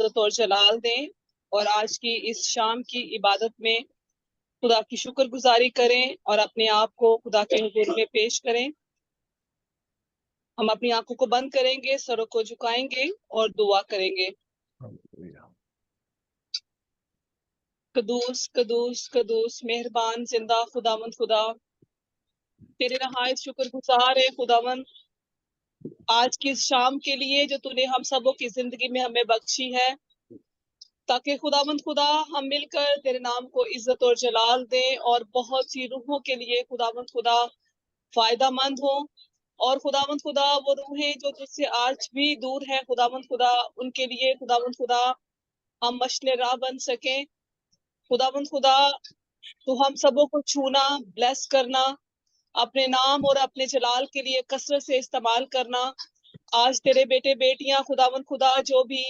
इज्जत और जलाल दें और आज की इस शाम की इबादत में खुदा की शुक्रगुजारी करें और अपने आप को खुदा के हुजूर में पेश करें। हम अपनी आंखों को बंद करेंगे, सरों को झुकाएंगे और दुआ करेंगे। कदूस कदूस कदूस मेहरबान जिंदा खुदावंद खुदा, तेरे नहायत शुक्रगुजार है खुदावंद आज की इस शाम के लिए जो तूने हम सबों की जिंदगी में हमें बख्शी है, ताकि खुदावंद खुदा हम मिलकर तेरे नाम को इज्जत और जलाल दें और बहुत सी रूहों के लिए खुदावंद खुदा फायदा मंद हो। और खुदावंद खुदा वो रूहें जो तुझसे आज भी दूर हैं खुदावंद खुदा, उनके लिए खुदावंद खुदा हम मशले राह बन सकें। खुदावंद खुदा तू हम सबों को छूना, ब्लेस करना, अपने नाम और अपने जलाल के लिए कसरत से इस्तेमाल करना। आज तेरे बेटे बेटियां खुदावंद खुदा जो भी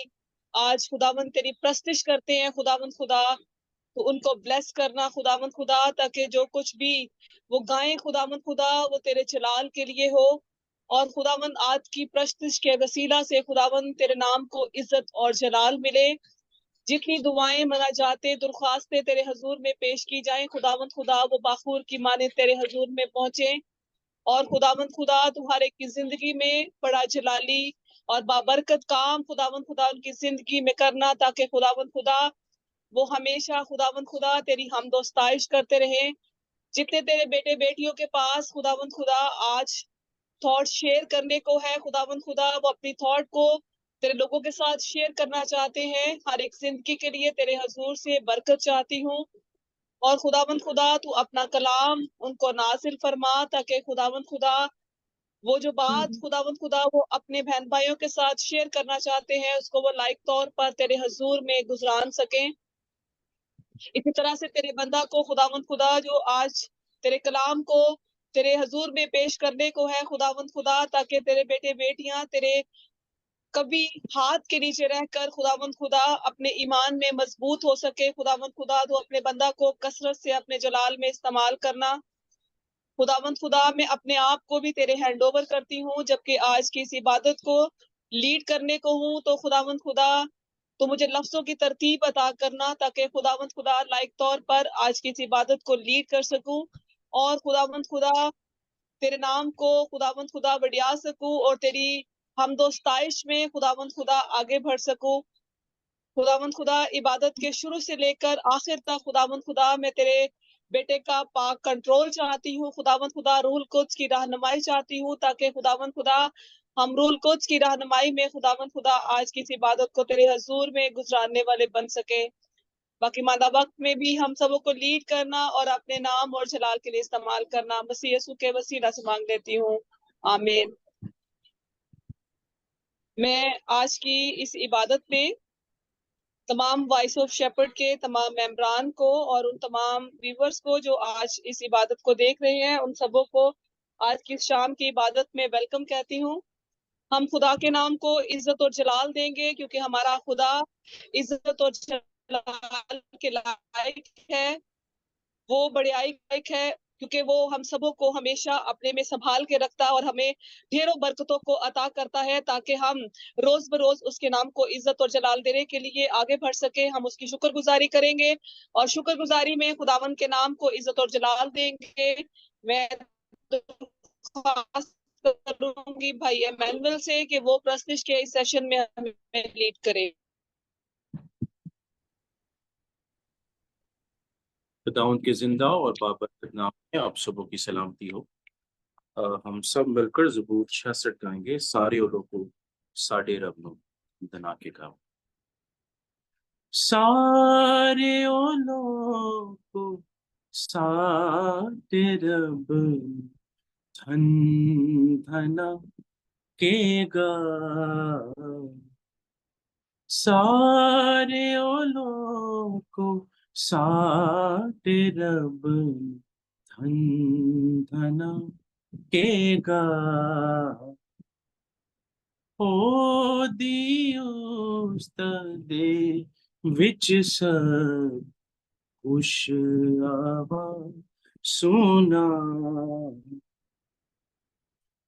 आज खुदावंद तेरी प्रस्तिश करते हैं खुदावंद खुदा, तो उनको ब्लेस करना खुदावंद खुदा, ताकि जो कुछ भी वो गाएं खुदावंद खुदा वो तेरे जलाल के लिए हो। और खुदावंद आज की प्रस्तिश के वसीला से खुदावंद तेरे नाम को इज्जत और जलाल मिले। जितनी दुआएं मनाजाते दुर्ख्वास्तें तेरे हजूर में पेश की जाएं खुदावंद खुदा, वो बाखूर की माने तेरे हजूर में पहुंचे। और खुदावंद खुदा तुम्हारे की जिंदगी में बड़ा जलाली और बाबरकत काम खुदावंद खुदा उनकी जिंदगी में करना, ताकि खुदावंद खुदा वो हमेशा खुदावंद खुदा तेरी हमदोस्ताइश करते रहे। जितने तेरे बेटे बेटियों के पास खुदावंद खुदा आज थॉट शेयर करने को है खुदावंद खुदा, वो अपनी थॉट को तेरे लोगों के साथ शेयर करना चाहते हैं। हर एक जिंदगी के लिए तेरे हजूर से बरकत चाहती हूँ। और खुदावंद खुदा तू अपना कलाम उनको नाजिल फरमा, ताकि खुदावंद खुदा वो जो बात खुदावंद खुदा वो अपने बहन भाइयों के साथ शेयर करना चाहते हैं, उसको वो लाइक तौर पर तेरे हजूर में गुजरान सकें। इसी तरह से तेरे बंदा को खुदावंद खुदा जो आज तेरे कलाम को तेरे हजूर में पेश करने को है खुदावंद खुदा, ताकि तेरे बेटे बेटियां तेरे कभी हाथ के नीचे रहकर खुदावंद खुदा अपने ईमान में मजबूत हो सके। खुदावंद खुदा तो अपने बंदा को कसरत से अपने जलाल में इस्तेमाल करना। खुदावंद खुदा मैं अपने आप को भी तेरे हैंड ओवर करती हूँ, जबकि आज की इस इबादत को लीड करने को हूँ। तो खुदावंद खुदा तो मुझे लफ्जों की तरतीब अता करना, ताकि खुदावंद खुदा लायक तौर पर आज की इस इबादत को लीड कर सकूं और खुदावंद खुदा तेरे नाम को खुदावंद खुदा बढ़िया सकूं और तेरी हमदोस्ताइश में खुदावंद खुदा आगे बढ़ सकूं। खुदावंद खुदा इबादत के शुरू से लेकर आखिर तक खुदावंद खुदा मैं तेरे बेटे का पाक कंट्रोल चाहती हूँ। खुदावंद खुदा रूहुल कुद्स की रहनुमाई चाहती हूँ, ताकि खुदावंद खुदा हम रूहुल कुद्स की रहनुमाई में खुदावंद खुदा आज की इस इबादत को तेरे हजूर में गुजारने वाले बन सके। बाकी मादा वक्त में भी हम सबों को लीड करना और अपने नाम और जलाल के लिए इस्तेमाल करना। मसीह यीशु के वसीला से मांग लेती हूँ, आमीन। मैं आज की इस इबादत में तमाम वॉइस ऑफ शेपर्ड के तमाम मेंबरान को और उन तमाम व्यूवर्स को जो आज इस इबादत को देख रहे हैं, उन सबों को आज की शाम की इबादत में वेलकम कहती हूँ। हम खुदा के नाम को इज्जत और जलाल देंगे, क्योंकि हमारा खुदा इज्जत और जलाल के लायक है। वो बड़ाई लायक है, क्योंकि वो हम सबों को हमेशा अपने में संभाल के रखता है और हमें ढेरों बरकतों को अता करता है, ताकि हम रोज बरोज उसके नाम को इज्जत और जलाल देने के लिए आगे बढ़ सके। हम उसकी शुक्रगुजारी करेंगे और शुक्रगुजारी में खुदावन के नाम को इज्जत और जलाल देंगे। मैं दरख्वास्त करूंगी भाई एमैनुअल से कि वो प्रस्तुत के इस सेशन में हमें लीड करें। खुदावंद के जिंदा और बाबरकत नाम में आप सबों की सलामती हो। हम सब मिलकर ज़बूर 66 गाएंगे। सारे ओलों को साडे रब नो धना के गाओ। सारे ओलों को साडे रब धन धना के गाओ। सारे ओलों को साडे रब धन धना के गाओ। ओ दियोस दे विच सब खुश आवाज सुना।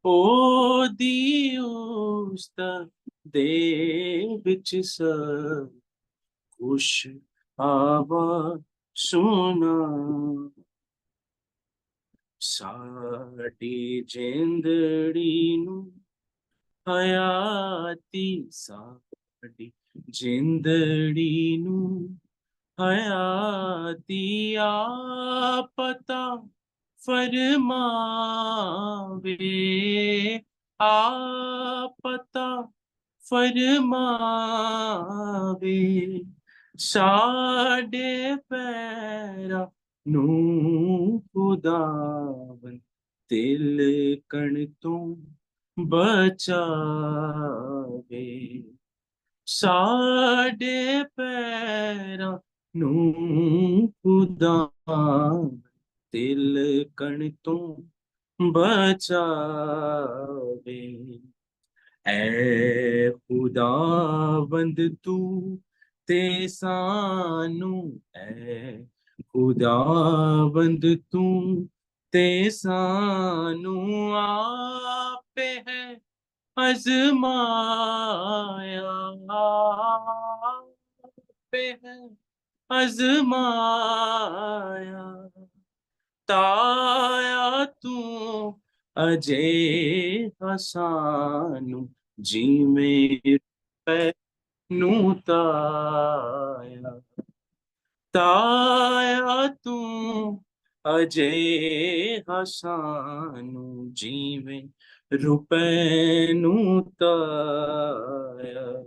ਉਹਦੀ ਉਸਤਾ ਦੇ ਵਿੱਚ ਸਭ ਕੁਛ ਆਵਾ ਸੁਣਾ ਸਾਡੀ ਜਿੰਦੜੀ ਨੂੰ ਹਯਾਤੀ ਸਾਡੀ ਜਿੰਦੜੀ ਨੂੰ ਹਯਾਤੀ ਆਪਤਾ ਫਰਮਾਵੇ ਆਪਤਾ ਫਰਮਾਵੇ ਸਾਡੇ ਪੈਰਾਂ ਨੂੰ ਖੁਦਾਵੰ ਤਿਲਕਣ ਤੋਂ ਬਚਾਵੇ ਸਾਡੇ ਪੈਰਾਂ ਨੂੰ ਖੁਦਾਵੰ ਤਿਲਕਣ ਤੋਂ ਬਚਾਵੇ ਐ ਖੁਦਾਵੰਦ ਤੂੰ ਤੇ ਸਾਨੂੰ ਐ ਖੁਦਾਵੰਦ ਤੂੰ ਤੇ ਸਾਨੂੰ ਆਪੇ ਹੈ ਅਜ਼ਮਾਇਆ ਆਪੇ ਹੈ ਅਜ਼ਮਾਇਆ ਤਾਇਆ ਤੂੰ ਅਜੇ ਸਾਨੂੰ ਜਿਵੇਂ ਪੈ ਨੂੰ ਤਾਇਆ ਤਾਇਆ ਤੂੰ ਅਜੇ ਸਾਨੂੰ ਜਿਵੇਂ ਰੁਪਏ ਨੂੰ ਤਾਇਆ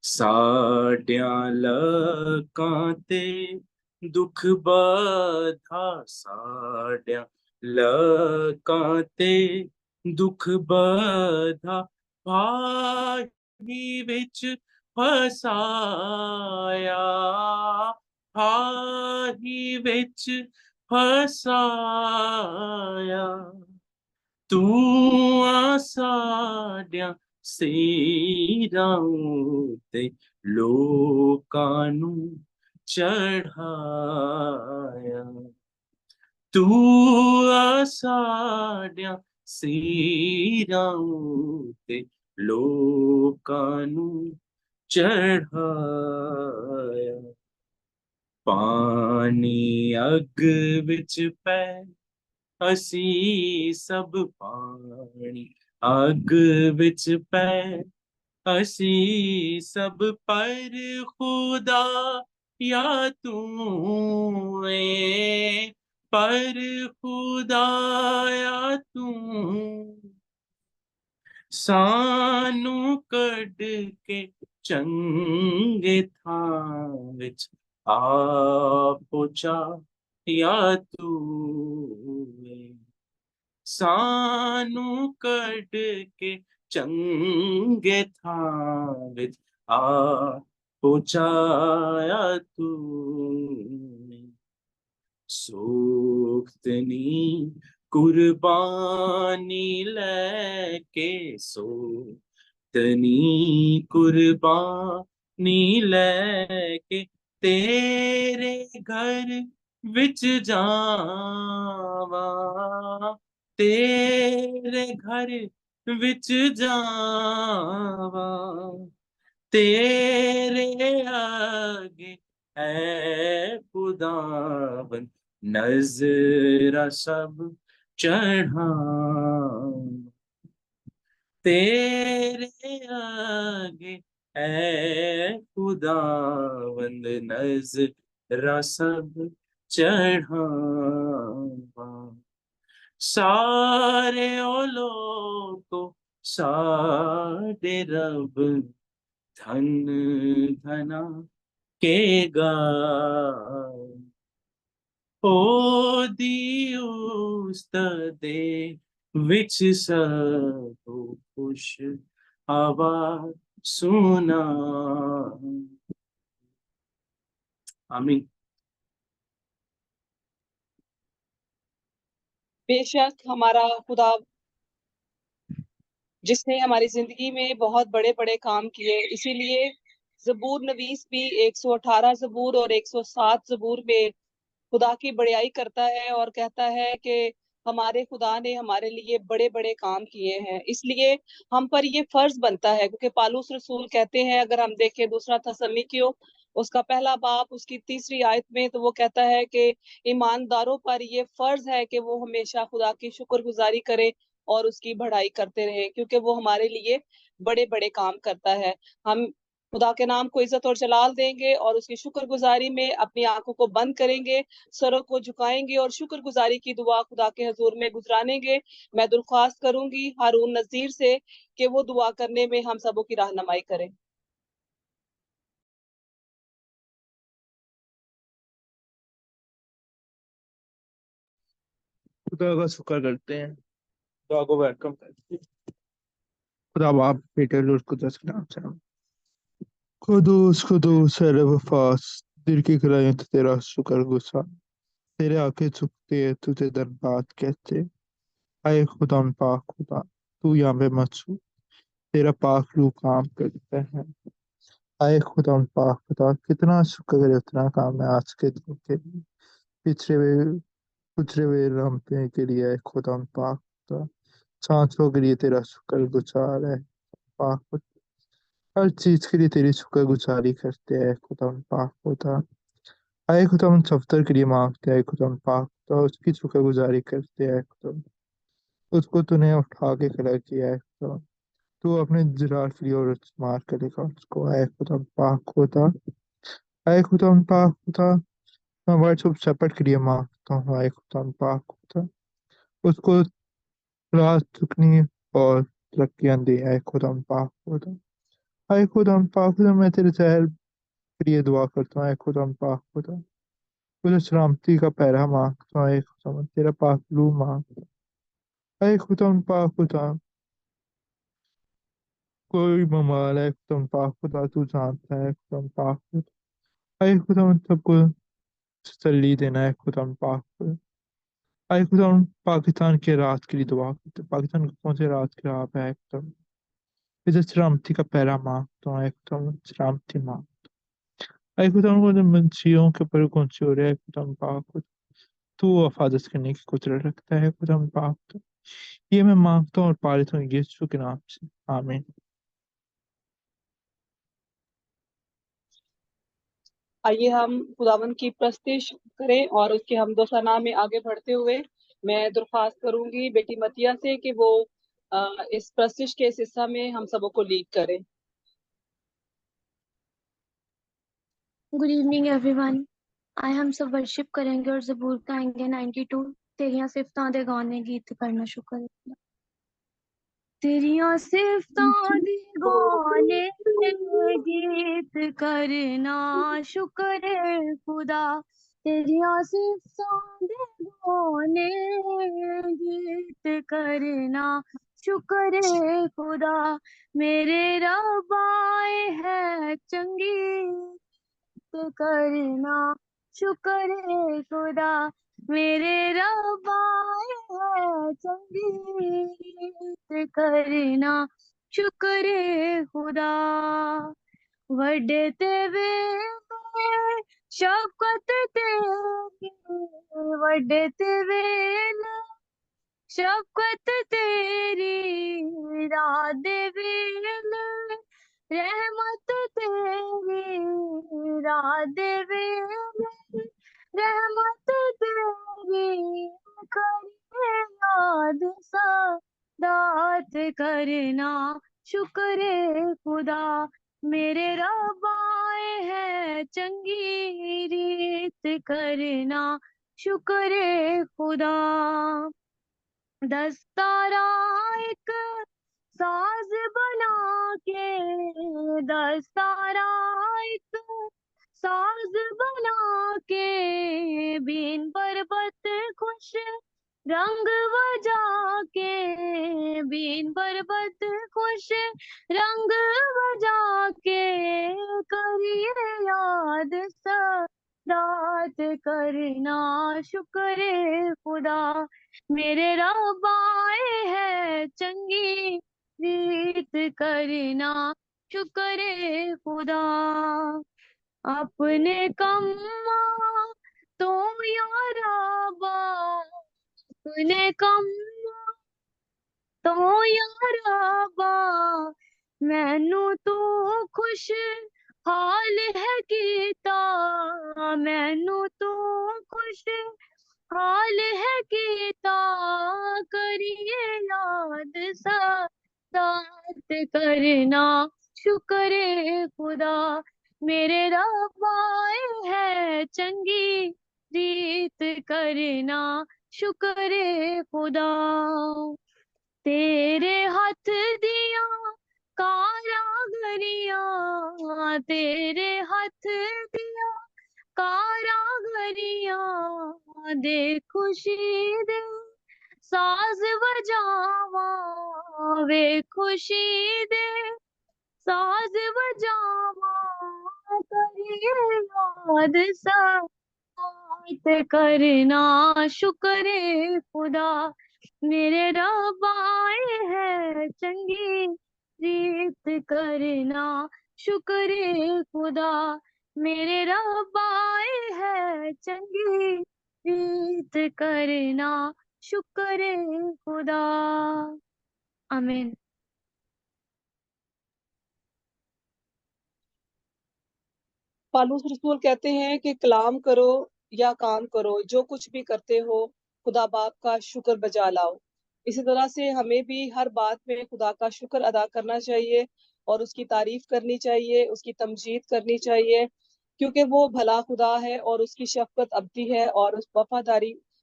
ਸਾਡਿਆਂ ਲਕਾਂ ਤੇ ਦੁੱਖ ਬਾਧਾ ਸਾਡਿਆਂ ਲਕਾਂ ਤੇ ਦੁੱਖ ਬਾਧਾ ਪਾਹੀ ਵਿੱਚ ਫਸਾਇਆ ਪਾਹੀ ਵਿੱਚ ਫਸਾਇਆ ਤੂੰ ਆ ਸਾਡਿਆਂ ਸਿਰਾਂ ਉੱਤੇ ਲੋਕਾਂ ਨੂੰ ਚੜ੍ਹਾਇਆ ਤੂੰ ਆ ਸਾਡਿਆਂ ਸਿਰਾਂ ਉੱਤੇ ਲੋਕਾਂ ਨੂੰ ਚੜ੍ਹਾਇਆ ਪਾਣੀ ਅੱਗ ਵਿੱਚ ਪੈ ਅਸੀਂ ਸਭ ਪਾਣੀ ਅੱਗ ਵਿੱਚ ਪੈ ਅਸੀਂ ਸਭ ਪਰ ਖੁਦਾ ਯਾ ਤੂੰ ਏ ਪਰ ਖੁਦਾ ਯਾ ਤੂੰ ਸਾਨੂੰ ਕੱਢ ਕੇ ਚੰਗੇ ਥਾਂ ਵਿੱਚ ਆ ਪਹੁੰਚਾ ਯਾ ਤੂੰ ਏ ਸਾਨੂੰ ਕੱਢ ਕੇ ਚੰਗੇ ਥਾਂ ਵਿੱਚ ਆ ਪਹੁੰਚਾਇਆ ਤੂੰ ਸੋਖਤਨੀ ਕੁਰਬਾਨੀ ਲੈ ਕੇ ਸੋਖਤਨੀ ਕੁਰਬਾਨੀ ਲੈ ਕੇ ਤੇਰੇ ਘਰ ਵਿੱਚ ਜਾਵਾਂ ਤੇਰੇ ਘਰ ਵਿੱਚ ਜਾਵਾਂ ਤੇਰੇ ਆਗੇ ਐ ਖੁਦਾਵੰਦ ਨਜ਼ਰਾਂ ਸਭ ਚੜ੍ਹਾਵਾਂ ਤੇਰੇ ਆਗੇ ਐ ਖੁਦਾਵੰਦ ਨਜ਼ਰਾਂ ਸਭ ਚੜ੍ਹਾਵਾਂ ਸਾਰੇ ਓ ਲੋਕੋ ਸਾਡੇ ਰੱਬ ਧਨ ਧਨਾ ਕੇ ਗਾਏ ਉਹਦੀ ਉਸਤਤ ਦੇ ਵਿੱਚ ਸਭ ਖੁਸ਼ ਆਵਾਜ਼ ਸੁਨਾ आमीन बेशक हमारा खुदा जिसने हमारी जिंदगी में बहुत बड़े बड़े काम किए, इसीलिए ज़बूर नवीस भी 118 ज़बूर और 107 ज़बूर में खुदा की बड़ाई करता है और कहता है कि हमारे खुदा ने हमारे लिए बड़े बड़े काम किए हैं, इसलिए हम पर ये फर्ज बनता है, क्योंकि पालूस रसूल कहते हैं, अगर हम देखें दूसरा थिस्सलुनीकियों उसका पहला बाब उसकी तीसरी आयत में, तो वो कहता है कि ईमानदारों पर ये फर्ज है कि वो हमेशा खुदा की शुक्रगुजारी करे और उसकी बढ़ाई करते रहे, क्योंकि वो हमारे लिए बड़े बड़े काम करता है। हम खुदा के नाम को इज्जत और जलाल देंगे और उसकी शुक्रगुजारी में अपनी आंखों को बंद करेंगे, सरों को झुकाएंगे और शुक्रगुजारी की दुआ खुदा के हजूर में गुजरानेंगे। मैं दरख्वास्त करूंगी हारून नजीर से कि वो दुआ करने में हम सबों की रहनुमाई करें। खुदा का शुक्र करते हैं, दुआ को वेलकम करते हैं। खुदा बाप बेटे और कुदस के नाम से खुदूस खुदूस है रे वफास, दिल की गहराइयों से तेरा शुक्र गुजार, तेरे आके झुकते हैं तुझे धन्यवाद कहते। आए खुदा पाक खुदा, तू यहाँ पे मत, तेरा पाक रू काम करता है। आए खुदा पाक खुदा, कितना शुक्र करे उतना काम है आज के दिन के लिए, पिछड़े हुए गुजरे हुए लम्हे के लिए। आए खुदा पाक खुदा, सांसों के लिए तेरा शुक्र गुजार है पाक खुदा। हर चीज के लिए तेरी शुक्र गुजारी करते हैं खुदा पाक खुदा। आए खुदा उन सफ्तर के लिए मांगते हैं खुदा पाक खुदा, उसकी शुक्र गुजारी करते हैं खुदा। उसको तूने उठा के खड़ा किया है खुदा, तू अपने जलाल के लिए और इस्तेमाल करेगा उसको। आए खुदा पाक खुदा, आए खुदा पाक खुदा, मैं व्हाट्सएप शेपर्ड के लिए मांगता हूँ। आए खुदा पाक खुदा, उसको रात चुकनी और तरक्कियां दे। आए खुदा पाक खुदा, आए खुदा पाक खुदा, मैं तेरे शहर के लिए दुआ करता हूँ। आए खुदा पाक खुदा, तुझे सलामती का पहरा मांगता हूँ। आए खुदा तेरा पाक लू मांगता हूँ। आए खुदा पाक खुदा, कोई ममाल है खुदा पाक खुदा, तू जानता है खुदा पाक खुदा। आए खुदा उन सबको तसल्ली देना है खुदा पाक खुदा। आए खुदा उन पाकिस्तान के रात के लिए दुआ करते हैं। पाकिस्तान को कौन से रात के राह पे है खुदा, तुझे सलामती का पहरा मांगता हूँ। आए खुदा सलामती मांग, आए खुदा उनको जो मंशियों के ऊपर कौन सी हो रहा है खुदा पाक खुदा, तू हिफाजत करने की कुदरत रखता है खुदा पाक खुदा। ये मैं मांगता हूँ और पा लेता हूँ यीशु के नाम से, आमीन। आइए हम खुदावन की प्रस्तिश करें और उसके हम दो सना में आगे बढ़ते हुए मैं दरख्वास्त करूंगी बेटी मतिया से कि वो इस प्रस्तिश के इस हिस्सा में हम सबों को लीड करें। Good evening everyone. आज हम सब वर्शिप करेंगे और ज़बूर गाएंगे 92। तेरियां सिफ्तां दे गाने गीत करना शुक्र है। तेरियां सिफ्तां दे गाने गीत करना शुक्र है खुदा। तेरियां सिफ्तां दे गाने गीत करना शुक्र है खुदा। मेरे रब आए है चंगी करना शुक्र है खुदा। मेरे रब आए है चंगी करना शुक्र है खुदा। वड्डे ते वेले शफकत तेरी, वड्डे ते वेले शफकत तेरी, रात दे वेले रहमत तेरी, रात दे वेले रहमत तेरी, करिए याद सदात करना शुक्र है खुदा। मेरे रब आए है चंगी रीत करना शुक्र है खुदा। दस्तारा एक साज बना के, दस्तारा एक साज बना के, बीन पर्वत खुश रंग बजा के, बीन पर्वत खुश रंग बजा के, करिए याद सदात करना शुक्र है खुदा। मेरे रब आए है चंगी रीत करना शुक्र है खुदा। अपने कम्मा तो यारा अपने कम तो याराबा मैनू तू खुश हाल है कीता मैनू तू खुश हाल है कीता करिए याद सा साथ करना शुक्र है खुदा मेरे रब आए है चंगी रीत करना शुक्र है खुदा तेरे हाथ दिया कारागरियां तेरे हाथ दिया कारागरियां दे खुशी दे साज बजावा वे खुशी दे साज बजावा करिए याद सा बात करना शुक्र है खुदा मेरे रब आए है चंगी रीत करना शुक्र है खुदा मेरे रब आए है चंगी रीत करना शुक्र है खुदा आमीन। पालूस रसूल कहते हैं कि कलाम करो या काम करो, जो कुछ भी करते हो खुदा बाप का शुक्र बजा लाओ। इसी तरह से हमें भी हर बात में खुदा का शुक्र अदा करना चाहिए और उसकी तारीफ करनी चाहिए, उसकी तमजीद करनी चाहिए, क्योंकि वो भला खुदा है और उसकी शफकत अब्दी है और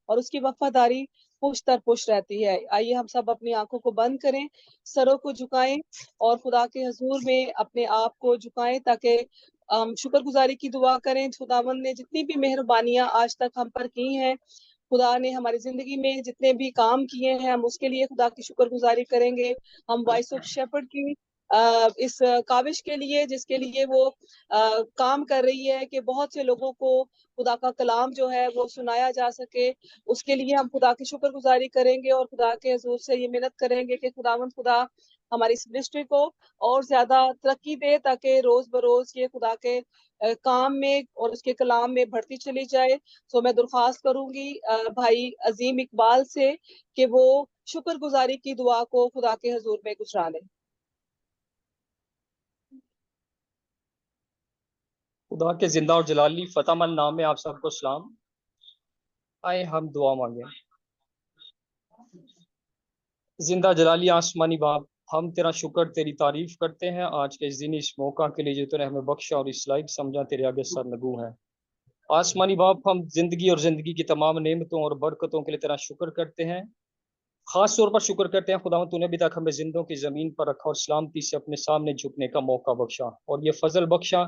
उसकी वफादारी पुश दर पुश रहती है। आइए हम सब अपनी आंखों को बंद करें, सरों को झुकाएं और खुदा के हजूर में अपने आप को झुकाएं, ताकि शुक्रगुजारी की दुआ करें। खुदावंद ने जितनी भी मेहरबानियां आज तक हम पर की हैं, खुदा ने हमारी जिंदगी में जितने भी काम किए हैं, हम उसके लिए खुदा की शुक्रगुजारी करेंगे। हम वॉइस ऑफ शेपर्ड की इस काविश के लिए, जिसके लिए वो काम कर रही है कि बहुत से लोगों को खुदा का कलाम जो है वो सुनाया जा सके, उसके लिए हम खुदा की शुक्रगुजारी करेंगे और खुदा के हजूर से ये मिन्नत करेंगे कि खुदावंद खुदा हमारी इस मिनिस्ट्री को और ज्यादा तरक्की दे, ताकि रोज बरोज ये खुदा के काम में और उसके कलाम में बढ़ती चली जाए। तो मैं दरख्वास्त करूंगी भाई अजीम इकबाल से कि वो शुक्रगुजारी की दुआ को खुदा के हजूर में गुजरा लें। खुदा के जिंदा और जलाली फतेहमंद नाम में आप सबको सलाम। आए हम दुआ मांगे। जिंदा जलाली आसमानी बाप, हम तेरा शुक्र तेरी तारीफ करते हैं आज के इस दिन, इस मौका के लिए जो तूने हमें बख्शा और इस लायक समझा तेरे आगे सरनगू है। आसमानी बाप, हम जिंदगी और जिंदगी की तमाम नेमतों और बरकतों के लिए तेरा शुक्र करते हैं। खास तौर पर शुक्र करते हैं खुदा, तूने अभी तक हमें जिंदों की जमीन पर रखा और सलामती से अपने सामने झुकने का मौका बख्शा और ये फजल बख्शा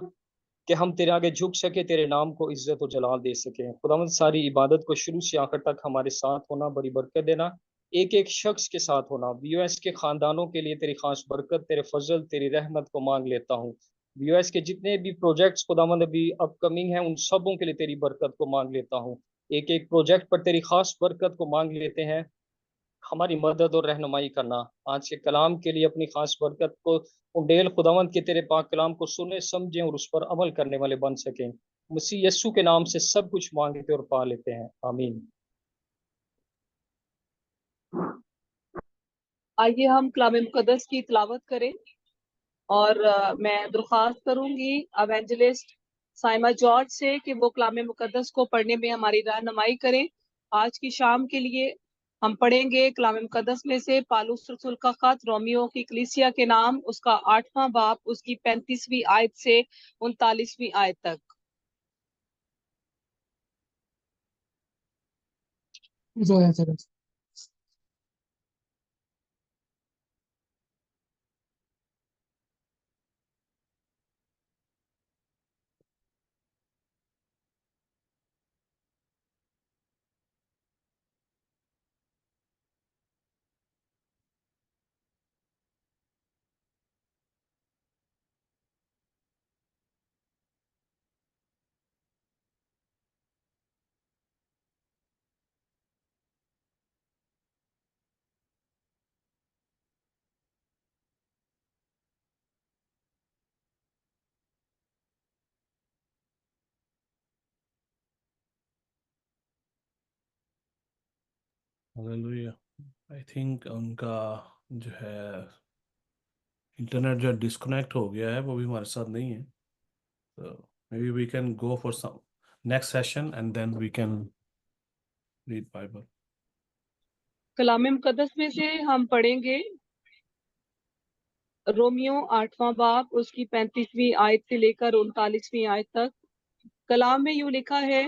कि हम तेरे आगे झुक सके, तेरे नाम को इज्जत और जलाल दे सके। खुदावंद सारी इबादत को शुरू से आखिर तक हमारे साथ होना, बड़ी बरकत देना, एक एक शख्स के साथ होना। वीओएस के खानदानों के लिए तेरी खास बरकत, तेरे फजल, तेरी रहमत को मांग लेता हूँ। वीओएस के जितने भी प्रोजेक्ट्स खुदावंद अभी अपकमिंग हैं, उन सबों के लिए तेरी बरकत को मांग लेता हूँ। एक एक प्रोजेक्ट पर तेरी खास बरकत को मांग लेते हैं, हमारी मदद और रहनुमाई करना। आज के कलाम के लिए अपनी खास बरकत को उंडेल खुदावंद के तेरे पाक कलाम को सुने, समझें और उस पर अमल करने वाले बन सकें। मसीह यस्सु के नाम से सब कुछ मांगते और पा लेते हैं, आमीन। आइए हम कलाम मुकद्दस की तिलावत करें और मैं दरख्वास्त करूंगी एवेंजलिस्ट साइमा जॉर्ज से कि वो कलाम मुकद्दस को पढ़ने में हमारी रहनुमाई करें। आज की शाम के लिए हम पढ़ेंगे कलाम मुकद्दस में से पालूस रसूल का खत रोमियो की कलीसिया के नाम, उसका 8वां बाब, उसकी 35वीं आयत से 39वीं आयत तक। हालेलुया। आई थिंक उनका जो है इंटरनेट जो डिस्कनेक्ट हो गया है वो भी हमारे साथ नहीं है, तो may be we can go for some next session and then we can read Bible. कलाम मुकद्दस में से हम पढ़ेंगे रोमियो 8वां बाब, उसकी 35वीं आयत से लेकर 39वीं आयत तक। कलाम में यूं लिखा है,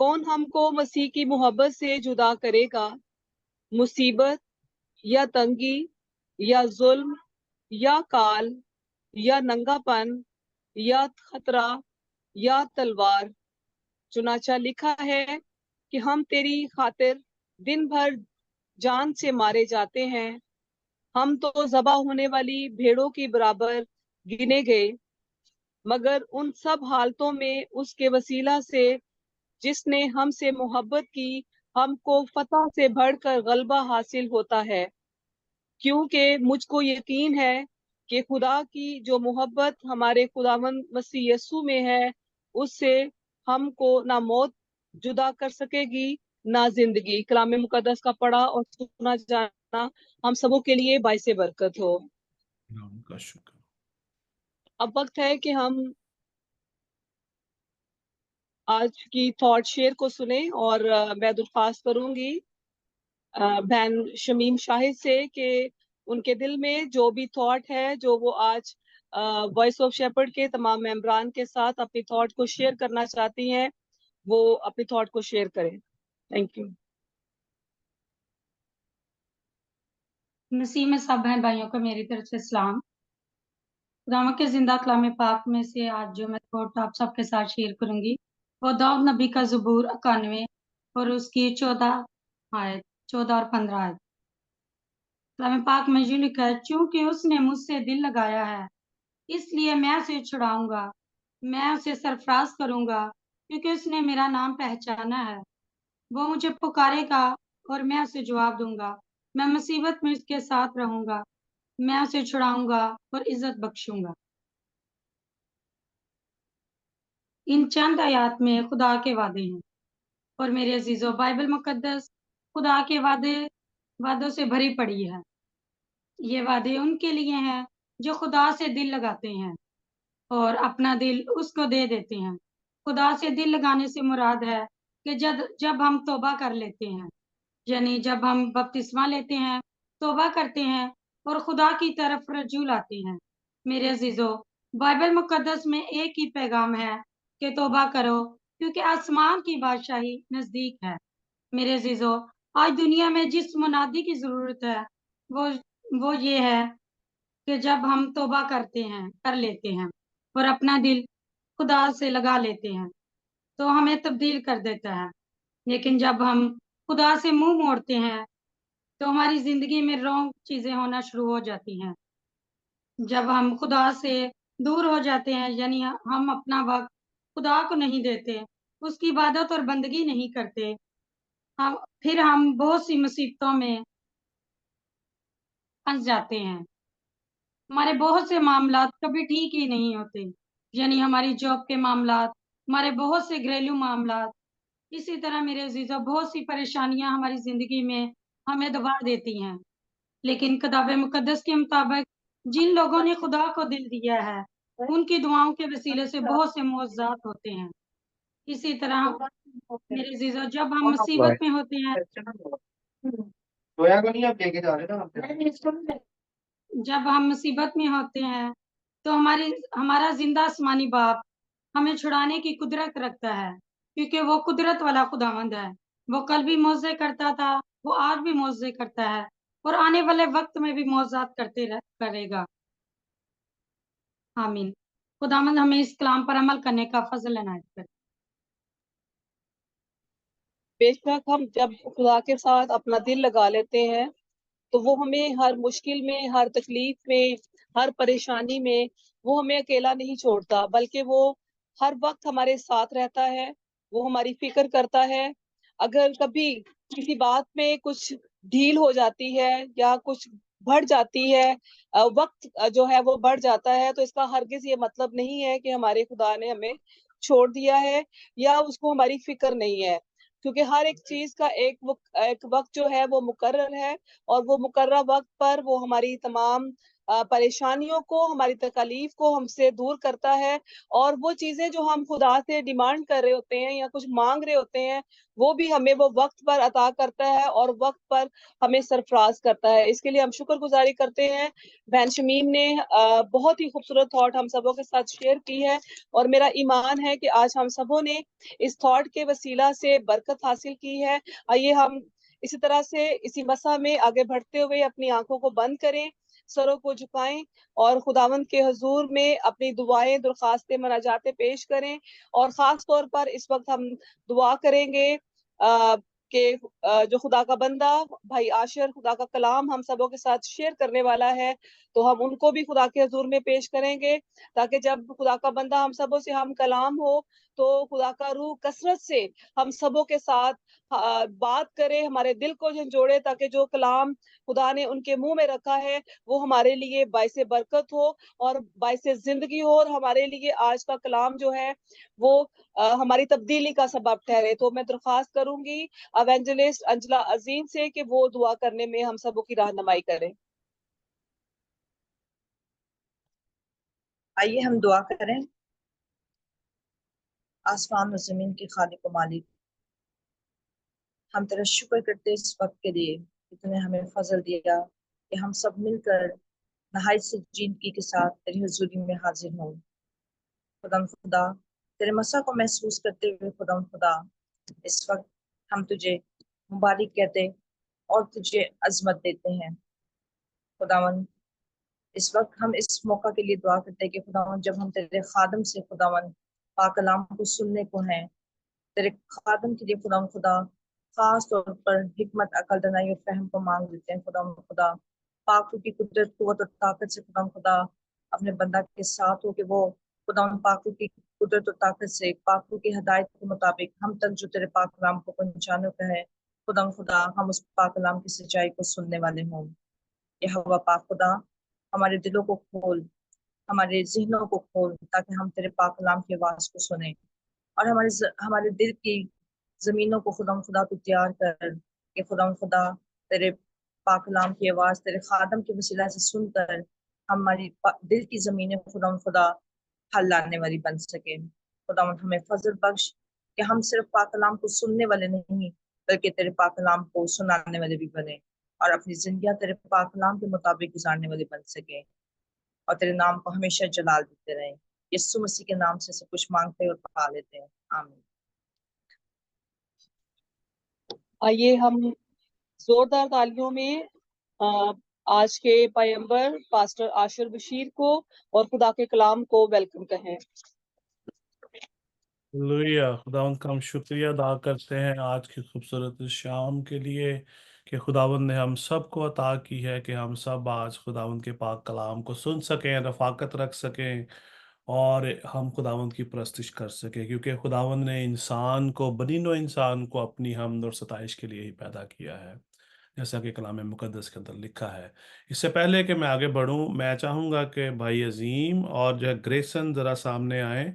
कौन हमको मसीह की मोहब्बत से जुदा करेगा? मुसीबत या तंगी या जुल्म या काल या नंगापन या खतरा या तलवार। चुनाचा लिखा है कि हम तेरी खातिर दिन भर जान से मारे जाते हैं, हम तो ज़बा होने वाली भेड़ों की बराबर गिने गए। मगर उन सब हालतों में उसके वसीला से जिसने हमसे मोहब्बत की, हमको फतह से बढ़कर गलबा हासिल होता है। क्योंकि मुझको यकीन है कि खुदा की जो मोहब्बत हमारे खुदावंद मसीह यीशु में है, उससे हमको ना मौत जुदा कर सकेगी ना जिंदगी। कलाम मुकद्दस का पढ़ा और सुना जाना हम सबों के लिए बाइस बरकत हो। नाम का शुक्र। अब वक्त है कि हम आज की थॉट शेयर को सुने और मैं दरख्वास्त करूंगी बहन शमीम शाहिद से कि उनके दिल में जो भी थॉट है, जो वो आज वॉइस ऑफ शेपर्ड के तमाम मेंबरान के साथ अपनी थॉट को शेयर करना चाहती हैं, वो अपनी थॉट को शेयर करें। Thank you. मसीह में सब बहन भाइयों को मेरी तरफ से सलाम। खुदावंद के जिंदा कलाम पाक में से आज जो मैं थॉट आप सबके साथ शेयर करूंगी वो दाऊद नबी का ज़बूर 91 और उसकी 14 और 15 आयत। कलाम पाक में यूं लिखा है, चूंकि उसने मुझसे दिल लगाया है इसलिए मैं उसे छुड़ाऊंगा, मैं उसे सरफराज करूंगा क्योंकि उसने मेरा नाम पहचाना है। वो मुझे पुकारेगा और मैं उसे जवाब दूंगा, मैं मुसीबत में उसके साथ रहूंगा, मैं उसे छुड़ाऊंगा और इज्जत बख्शूंगा। इन चंद आयात में खुदा के वादे हैं और मेरे अजीजों, बाइबल मुकद्दस खुदा के वादों से भरी पड़ी है। ये वादे उनके लिए हैं जो खुदा से दिल लगाते हैं और अपना दिल उसको दे देते हैं। खुदा से दिल लगाने से मुराद है कि जब हम तौबा कर लेते हैं, यानी जब हम बपतिस्मा लेते हैं, तौबा करते हैं और खुदा की तरफ रजू लाते हैं। मेरे अजीजों, बाइबल मुकद्दस में एक ही पैगाम है कि तौबा करो क्योंकि आसमान की बादशाही नजदीक है। मेरे अजीजों, आज दुनिया में जिस मुनादी की जरूरत है वो ये है कि जब हम तौबा कर लेते हैं और अपना दिल खुदा से लगा लेते हैं तो हमें तब्दील कर देता है। लेकिन जब हम खुदा से मुंह मोड़ते हैं तो हमारी जिंदगी में रॉन्ग चीजें होना शुरू हो जाती हैं। जब हम खुदा से दूर हो जाते हैं, यानी हम अपना वक्त खुदा को नहीं देते, उसकी इबादत और बंदगी नहीं करते, फिर हम बहुत सी मुसीबतों में फंस जाते हैं। हमारे बहुत से मामलात कभी ठीक ही नहीं होते, यानी हमारी जॉब के मामलात, हमारे बहुत से घरेलू मामलात। इसी तरह मेरे अजीजों, बहुत सी परेशानियां हमारी जिंदगी में हमें दबा देती हैं। लेकिन किताब मुकद्दस के मुताबिक जिन लोगों ने खुदा को दिल दिया है उनकी दुआओं के वसीले से बहुत से मौजज़ात होते हैं। इसी तरह मेरे अजीजों, जब हम मुसीबत में होते हैं, जब हम मुसीबत में होते हैं तो हमारा जिंदा आसमानी बाप हमें छुड़ाने की कुदरत रखता है, क्योंकि वो कुदरत वाला खुदावंद है। वो कल भी मौजे करता था, वो आज भी मौजे करता है और आने वाले वक्त में भी मौजात करेगा। आमीन। खुदावंद हमें इस कलाम पर अमल करने का फजल इनायत करे। बेशक हम जब खुदा के साथ अपना दिल लगा लेते हैं तो वो हमें हर मुश्किल में, हर तकलीफ में, हर परेशानी में वो हमें अकेला नहीं छोड़ता, बल्कि वो हर वक्त हमारे साथ रहता है। वो हमारी फिक्र करता है। अगर कभी किसी बात में कुछ ढील हो जाती है या कुछ बढ़ जाती है, वक्त जो है वो बढ़ जाता है, तो इसका हरगिज ये मतलब नहीं है कि हमारे खुदा ने हमें छोड़ दिया है या उसको हमारी फिक्र नहीं है। क्योंकि हर एक चीज का एक वक्त जो है वो मुकर्रर है, और वो मुकर्रर वक्त पर वो हमारी तमाम परेशानियों को, हमारी तकलीफ को हमसे दूर करता है। और वो चीजें जो हम खुदा से डिमांड कर रहे होते हैं या कुछ मांग रहे होते हैं, वो भी हमें वो वक्त पर अता करता है और वक्त पर हमें सरफराज करता है। इसके लिए हम शुक्रगुजारी करते हैं। बहन शमीम ने बहुत ही खूबसूरत थॉट हम सबों के साथ शेयर की है, और मेरा ईमान है कि आज हम सबों ने इस थॉट के वसीला से बरकत हासिल की है। आइए हम इसी तरह से इसी मसा में आगे बढ़ते हुए अपनी आंखों को बंद करें, सरों को झुकाएं और खुदावंद के हुजूर में अपनी दुआएं, दरख्वास्तें, मनाजातें पेश करें। और खास तौर पर इस वक्त हम दुआ करेंगे कि जो खुदा का बंदा भाई आशिर खुदा का कलाम हम सबों के साथ शेयर करने वाला है, तो हम उनको भी खुदा के हुजूर में पेश करेंगे, ताकि जब खुदा का बंदा हम सबों से हम कलाम हो तो खुदा का रूह कसरत से हम सबों के साथ बात करे, हमारे दिल को झंझोड़े, ताकि जो कलाम खुदा ने उनके मुंह में रखा है वो हमारे लिए बाइसे बरकत हो और बाइसे जिंदगी हो, और हमारे लिए आज का कलाम जो है वो हमारी तब्दीली का सबब ठहरे। तो मैं दरख्वास्त करूंगी एवेंजलिस्ट अंजला अजीम से कि वो दुआ करने में हम सबों की रहनुमाई करें। आइए हम दुआ करें। आसमान और जमीन के खालिक व मालिक, हम तेरा शुक्र करते इस वक्त के लिए कि तूने हमें फजल दिया कि हम सब मिलकर नहायत संजीदगी के साथ तेरी हुजूरी में हाजिर हों। खुदा तेरे मसा को महसूस करते हुए खुदा इस वक्त हम तुझे मुबारक कहते और तुझे अजमत देते हैं। खुदावन, इस वक्त हम इस मौका के लिए दुआ करते हैं कि खुदावन जब हम तेरे खादम से खुदावन पाक कलाम को सुनने को हैं, तेरे खादम के लिए खुदा खास तौर पर हिकमत, अकल, दनाई और फहम को मांग लेते हैं। खुदा पाक की कुदरत, कुव्वत और ताकत से खुदा अपने बंदा के साथ हो कि वो खुदा पाक की कुदरत और ताकत से पाक की हदायत के मुताबिक हम तक जो तेरे पाक कलाम को पहुंचाने का है, खुदा हम उस पाक कलाम की सच्चाई को सुनने वाले हों। यह हवा पाक खुदा हमारे दिलों को खोल, हमारे जहनों को खोल, ताकि हम तेरे पाक कलाम की आवाज को सुने और हमारे दिल की जमीनों को खुदा को तैयार कर कि खुदा तेरे पाक कलाम की आवाज तेरे खादम के वसीला से सुनकर हमारी दिल की जमीनें खुदा हल लाने वाली बन सके। खुदा हमें फजल बख्श कि हम सिर्फ पाक कलाम को सुनने वाले नहीं, बल्कि तेरे पाक कलाम को सुनाने वाले भी बने और अपनी जिंदगी तेरे पाक कलाम के मुताबिक गुजारने वाले बन सके और तेरे नाम को हमेशा जलाल देते रहे। यीशु मसीह के नाम से सब कुछ मांगते और पा लेते हैं, आमीन। आइए हम जोरदार तालियों में आज के पैगंबर पास्टर आशिर बशीर को और खुदा के कलाम को वेलकम कहें। हालेलुया। खुदावंद का हम शुक्रिया अदा करते हैं आज की खूबसूरत शाम के लिए कि खुदावंद ने हम सब को अता की है कि हम सब आज खुदावंद के पाक कलाम को सुन सकें, रफाकत रख सकें और हम खुदावंद की परस्तिश कर सकें, क्योंकि खुदावंद ने इंसान को, बनी नौ इंसान को अपनी हमद और सताइश के लिए ही पैदा किया है, जैसा कि कलाम मुकद्दस के अंदर लिखा है। इससे पहले कि मैं आगे बढ़ूं, मैं चाहूँगा कि भाई अजीम और जो है ग्रेसन ज़रा सामने आए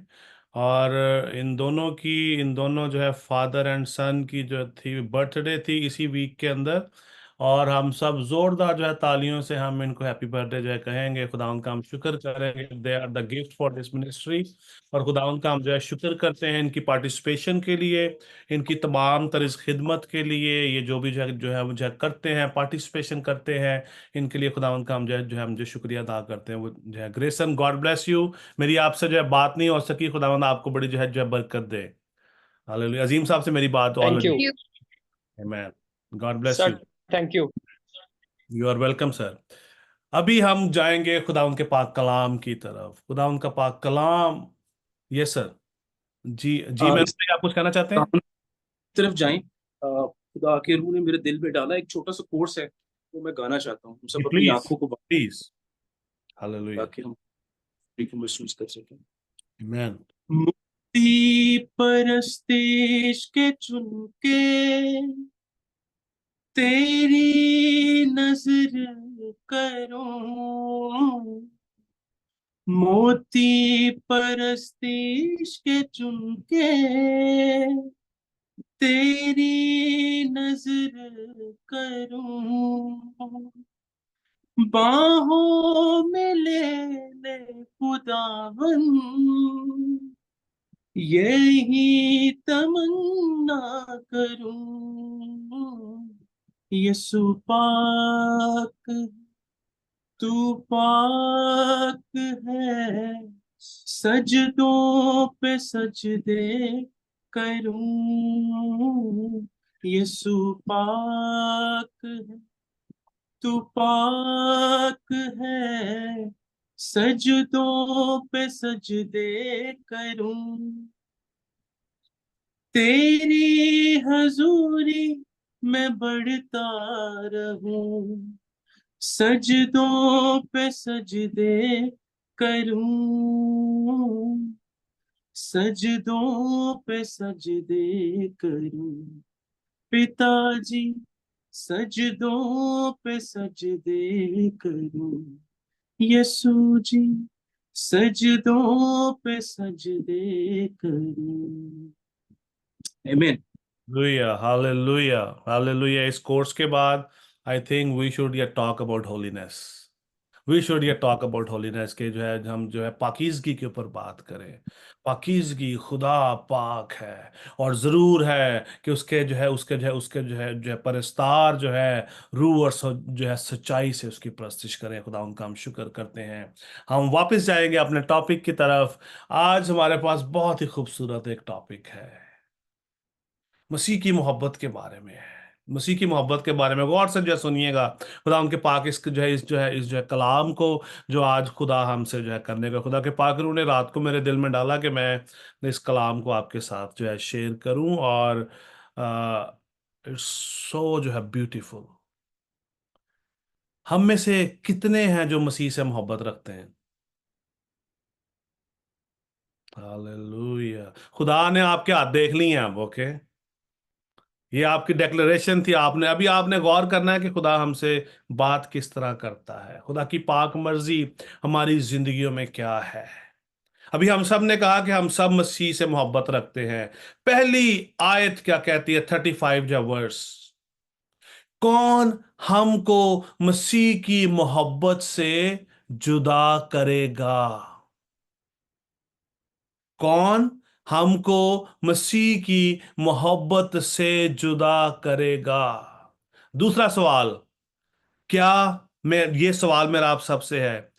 और इन दोनों जो है फादर एंड सन की जो थी बर्थडे थी इसी वीक के अंदर, और हम सब जोरदार जो है तालियों से हम इनको हैप्पी बर्थडे जो है कहेंगे। खुदावंद का हम शुक्र करेंगे, they are the gift for this ministry. और खुदावंद का हम जो है शुक्र करते हैं इनकी पार्टिसिपेशन के लिए, इनकी तमाम तरह खिदमत के लिए, ये जो भी जो है वो जो है करते हैं, पार्टिसिपेशन करते हैं, इनके लिए खुदावंद का हम हम जो शुक्रिया अदा करते हैं। वो जो है ग्रेसन, गॉड ब्लेस यू। मेरी आपसे जो है बात नहीं हो सकी, खुदावंद आपको बड़ी जो है बरकत दे। हालेलुया। अजीम साहब से मेरी बात थैंक ऑलरेडी, यू आमीन। God bless sir, you. Thank you. You are welcome sir. अभी हम जाएंगे खुदावंद के पाक कलाम की तरफ। खुदावंद का पाक कलाम। Yes sir. जी मैं इस आप कुछ कहना चाहते हैं? काम की तरफ जाएं। खुदा के रूह ने मेरे दिल में डाला, एक छोटा सा कोर्स है वो मैं गाना चाहता हूँ। हम सब अपनी प्लीज आंखों को बंद प्लीज। हालेलुया। ताकि हम खुदा को महसूस कर सकें। आमीन। मुक्ति परस्तिश के चुनके तेरी नजर करूं, मोती परस्तिश के चुनके तेरी नजर करूं, बाहों में ले ले खुदावन, यही तमन्ना करूं। यीशु पाक, तू पाक है, सजदों पे सजदे करूं। यीशु पाक है, तू पाक है, सजदों पे सजदे करूं। तेरी हजूरी में बढ़ता रहूं, सजदों पे सजदे करूं, सजदों पे सजदे करूं। पिताजी, सजदों पे सजदे करूं। यीशु जी, सजदों पे सजदे करूं। आमीन। Hallelujah, hallelujah. इस कोर्स के बाद आई थिंक वी शुड या talk about holiness. We should या टॉक अबाउट होलीनेस के जो है हम जो है पाकीज़गी के ऊपर बात करें। पाकीज़गी, खुदा पाक है और ज़रूर है कि उसके जो है परस्तार जो है रूह और जो है सच्चाई से उसकी परस्तिश करें। खुदा उनका हम शुक्र करते हैं। हम वापस जाएंगे अपने टॉपिक की तरफ। आज हमारे पास बहुत ही खूबसूरत एक टॉपिक है, मसीह की मोहब्बत के बारे में है। मसीह की मोहब्बत के बारे में गौर से जो है सुनिएगा। खुदा उनके पाक इस कलाम को जो आज खुदा हमसे जो है करने का, खुदा के पाक रूह ने रात को मेरे दिल में डाला कि मैं इस कलाम को आपके साथ जो है शेयर करूं। और इट्स सो जो है ब्यूटीफुल। हम में से कितने हैं जो मसीह से मोहब्बत रखते हैं? हालेलुया। खुदा ने आपके हाथ देख लिए हैं अब, ओके। ये आपकी डेक्लेरेशन थी। आपने गौर करना है कि खुदा हमसे बात किस तरह करता है, खुदा की पाक मर्जी हमारी जिंदगियों में क्या है। अभी हम सब ने कहा कि हम सब मसीह से मोहब्बत रखते हैं। पहली आयत क्या कहती है? 35 जब वर्स, कौन हमको मसीह की मोहब्बत से जुदा करेगा? कौन हमको मसीह की मोहब्बत से जुदा करेगा? दूसरा सवाल, क्या ये सवाल मेरा आप सबसे है,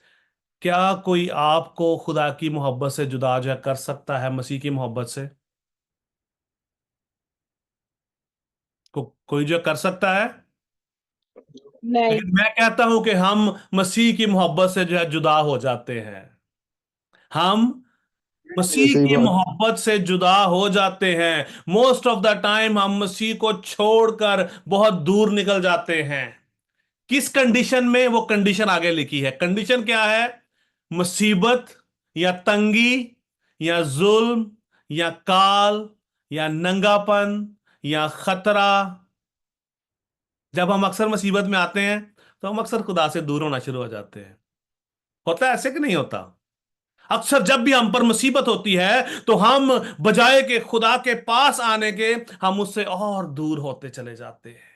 क्या कोई आपको खुदा की मोहब्बत से जुदा जो कर सकता है, मसीह की मोहब्बत से? कोई जो कर सकता है? नहीं। लेकिन मैं कहता हूं कि हम मसीह की मोहब्बत से जो है जुदा हो जाते हैं। हम ये मसीह सही की बात। मोहब्बत से जुदा हो जाते हैं। मोस्ट ऑफ द टाइम हम मसीह को छोड़कर बहुत दूर निकल जाते हैं। किस कंडीशन में? वो कंडीशन आगे लिखी है। कंडीशन क्या है? मुसीबत या तंगी या जुल्म या काल या नंगापन या खतरा। जब हम अक्सर मुसीबत में आते हैं तो हम अक्सर खुदा से दूर होना शुरू हो जाते हैं। होता है ऐसे कि नहीं होता? अक्सर जब भी हम पर मुसीबत होती है तो हम बजाय के खुदा के पास आने के, हम उससे और दूर होते चले जाते हैं।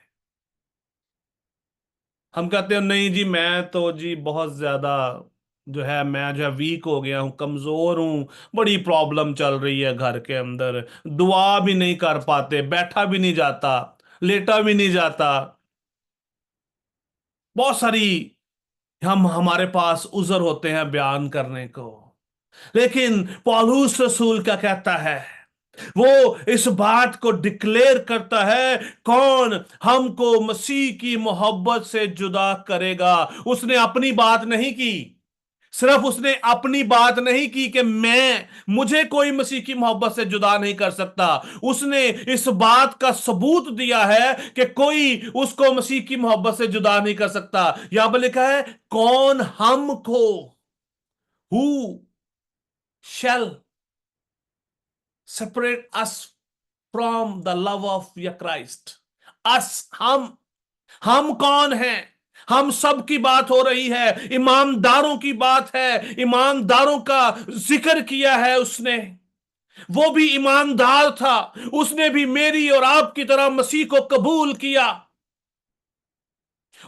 हम कहते हैं नहीं जी, मैं तो जी बहुत ज्यादा जो है, मैं जो है वीक हो गया हूं, कमजोर हूं, बड़ी प्रॉब्लम चल रही है घर के अंदर, दुआ भी नहीं कर पाते, बैठा भी नहीं जाता, लेटा भी नहीं जाता। बहुत सारी हमारे पास उज़र होते हैं बयान करने को। लेकिन पौलुस रसूल क्या कहता है? वो इस बात को डिक्लेयर करता है, कौन हमको मसीह की मोहब्बत से जुदा करेगा। उसने अपनी बात नहीं की, सिर्फ उसने अपनी बात नहीं की कि मुझे कोई मसीह की मोहब्बत से जुदा नहीं कर सकता। उसने इस बात का सबूत दिया है कि कोई उसको मसीह की मोहब्बत से जुदा नहीं कर सकता। यहां पर लिखा है, कौन हमको, who shall separate us from the love of your Christ? अस, हम कौन हैं? हम सब की बात हो रही है, ईमानदारों की बात है, ईमानदारों का जिक्र किया है उसने। वो भी ईमानदार था, उसने भी मेरी और आपकी तरह मसीह को कबूल किया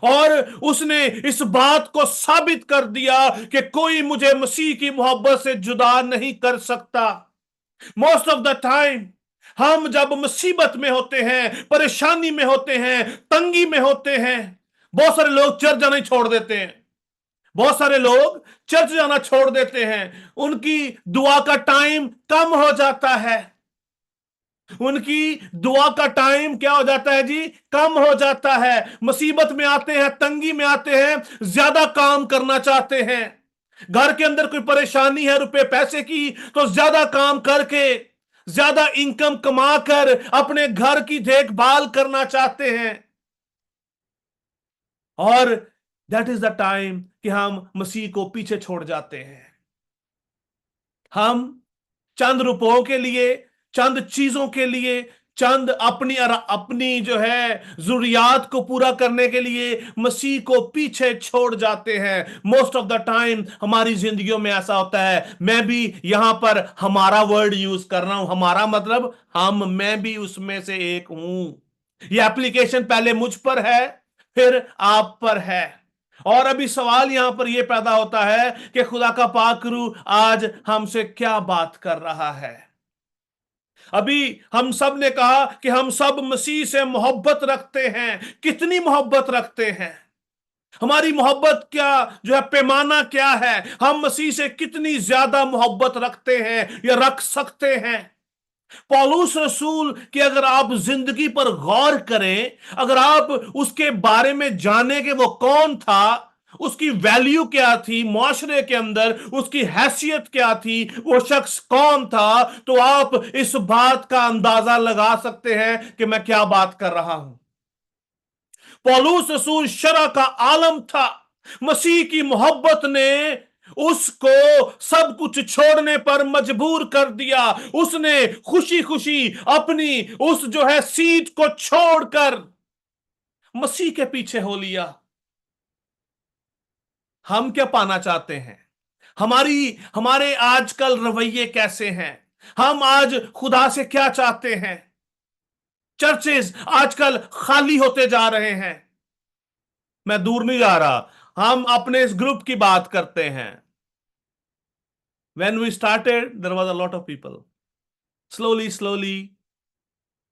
और उसने इस बात को साबित कर दिया कि कोई मुझे मसीह की मोहब्बत से जुदा नहीं कर सकता। मोस्ट ऑफ द टाइम हम जब मुसीबत में होते हैं, परेशानी में होते हैं, तंगी में होते हैं, बहुत सारे लोग चर्च जाना ही छोड़ देते हैं। बहुत सारे लोग चर्च जाना छोड़ देते हैं, उनकी दुआ का टाइम कम हो जाता है, उनकी दुआ का टाइम क्या हो जाता है जी, कम हो जाता है। मुसीबत में आते हैं, तंगी में आते हैं, ज्यादा काम करना चाहते हैं। घर के अंदर कोई परेशानी है रुपए पैसे की, तो ज्यादा काम करके ज्यादा इनकम कमाकर अपने घर की देखभाल करना चाहते हैं। और दैट इज द टाइम कि हम मसीह को पीछे छोड़ जाते हैं। हम चंद रुपयों के लिए, चंद चीजों के लिए, चंद अपनी जो है जरूरियात को पूरा करने के लिए मसीह को पीछे छोड़ जाते हैं। मोस्ट ऑफ द टाइम हमारी जिंदगियों में ऐसा होता है। मैं भी यहां पर हमारा वर्ड यूज कर रहा हूं, हमारा मतलब मैं भी उसमें से एक हूं। यह एप्लीकेशन पहले मुझ पर है, फिर आप पर है। और अभी सवाल यहां पर यह पैदा होता है कि खुदा का पाक रूह आज हमसे क्या बात कर रहा है। अभी हम सब ने कहा कि हम सब मसीह से मोहब्बत रखते हैं। कितनी मोहब्बत रखते हैं? हमारी मोहब्बत क्या जो है, पैमाना क्या है? हम मसीह से कितनी ज्यादा मोहब्बत रखते हैं या रख सकते हैं? पौलुस रसूल की अगर आप जिंदगी पर गौर करें, अगर आप उसके बारे में जाने कि वो कौन था, उसकी वैल्यू क्या थी मुआशरे के अंदर, उसकी हैसियत क्या थी, वो शख्स कौन था, तो आप इस बात का अंदाजा लगा सकते हैं कि मैं क्या बात कर रहा हूं। पौलुस रसूल शरा का आलम था। मसीह की मोहब्बत ने उसको सब कुछ छोड़ने पर मजबूर कर दिया। उसने खुशी खुशी अपनी उस जो है सीट को छोड़कर मसीह के पीछे हो लिया। हम क्या पाना चाहते हैं? हमारे आजकल रवैये कैसे हैं? हम आज खुदा से क्या चाहते हैं? चर्चेस आजकल खाली होते जा रहे हैं। मैं दूर नहीं जा रहा, हम अपने इस ग्रुप की बात करते हैं। When we started, there was a lot of people. Slowly,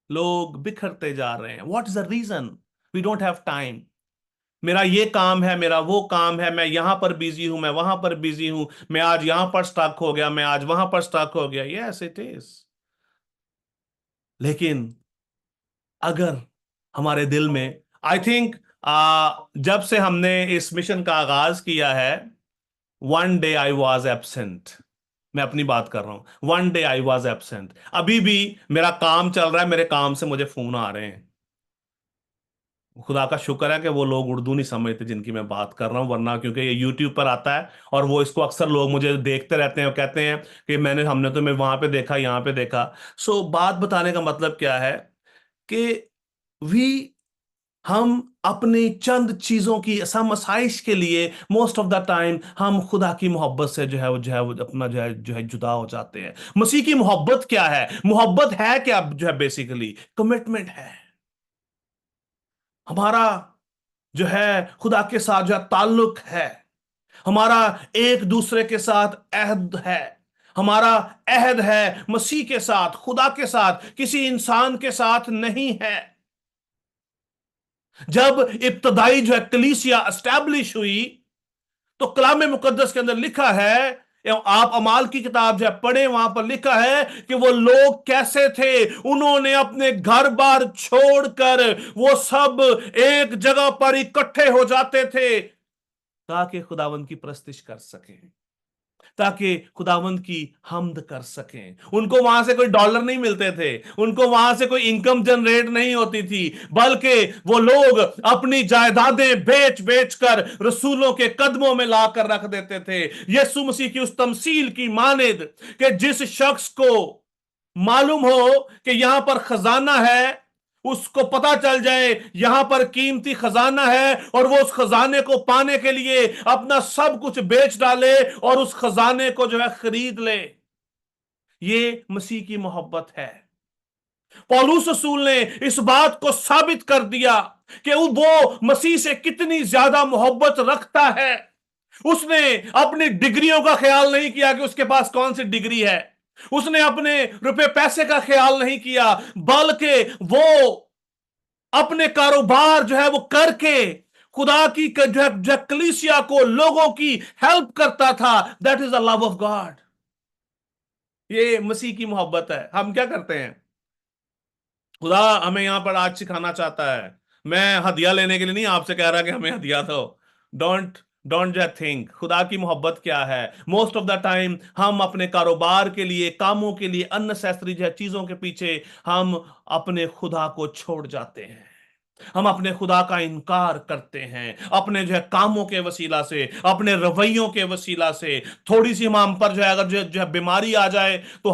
लोग बिखरते जा रहे हैं। What is the reason? We don't have time. मेरा ये काम है, मेरा वो काम है, मैं यहां पर बिजी हूं, मैं वहां पर बिजी हूं, मैं आज यहां पर स्टक हो गया, मैं आज वहां पर स्टक हो गया। Yes, it is. लेकिन अगर हमारे दिल में, आई थिंक जब से हमने इस मिशन का आगाज किया है, one day I was absent. मैं अपनी बात कर रहा हूं, one day I was absent. अभी भी मेरा काम चल रहा है, मेरे काम से मुझे फोन आ रहे हैं। खुदा का शुक्र है कि वो लोग उर्दू नहीं समझते जिनकी मैं बात कर रहा हूं, वरना क्योंकि ये यूट्यूब पर आता है और वो इसको अक्सर लोग मुझे देखते रहते हैं और कहते हैं कि हमने तो मैं वहां पे देखा, यहां पे देखा। सो बात बताने का मतलब क्या है कि हम अपनी चंद चीजों की समसाइश के लिए मोस्ट ऑफ द टाइम हम खुदा की मोहब्बत से जो है वो अपना जो है जुदा हो जाते हैं। मसीह की मोहब्बत क्या है? मोहब्बत है क्या जो है, बेसिकली कमिटमेंट है। हमारा जो है खुदा के साथ जो है ताल्लुक है, हमारा एक दूसरे के साथ अहद है। हमारा अहद है मसीह के साथ, खुदा के साथ, किसी इंसान के साथ नहीं है। जब इब्तदाई जो है कलीसिया एस्टैब्लिश हुई, तो कलाम मुकद्दस के अंदर लिखा है, आप अमाल की किताब जो है पढ़े, वहां पर लिखा है कि वो लोग कैसे थे। उन्होंने अपने घर बार छोड़कर वो सब एक जगह पर इकट्ठे हो जाते थे ताकि खुदावंद की प्रस्तिश कर सकें, ताकि खुदावंद की हम्द कर सकें। उनको वहां से कोई डॉलर नहीं मिलते थे, उनको वहां से कोई इनकम जनरेट नहीं होती थी, बल्कि वो लोग अपनी जायदादें बेच बेच कर रसूलों के कदमों में लाकर रख देते थे। यीशु मसीह की उस तमसील की मानिद कि जिस शख्स को मालूम हो कि यहां पर खजाना है, उसको पता चल जाए यहां पर कीमती खजाना है, और वो उस खजाने को पाने के लिए अपना सब कुछ बेच डाले और उस खजाने को जो है खरीद ले। ये मसीह की मोहब्बत है। पौलुस रसूल ने इस बात को साबित कर दिया कि वो मसीह से कितनी ज्यादा मोहब्बत रखता है। उसने अपनी डिग्रियों का ख्याल नहीं किया कि उसके पास कौन सी डिग्री है, उसने अपने रुपए पैसे का ख्याल नहीं किया, बल्कि वो अपने कारोबार जो है वो करके खुदा की जो कलीसिया को, लोगों की हेल्प करता था। That is the love of God. ये मसीह की मोहब्बत है। हम क्या करते हैं? खुदा हमें यहां पर आज सिखाना चाहता है। मैं हदिया लेने के लिए नहीं आपसे कह रहा कि हमें हदिया दो। डोंट डोंट जस्ट थिंक खुदा की मोहब्बत क्या है। मोस्ट ऑफ द टाइम हम अपने कारोबार के लिए, कामों के लिए, अननेसेसरी जो चीजों के पीछे हम अपने खुदा को छोड़ जाते हैं। हम अपने खुदा का इनकार करते हैं अपने जो है कामों के वसीला से, अपने रवैयों के वसीला से। थोड़ी सी हम पर जो है अगर जो है बीमारी आ जाए तो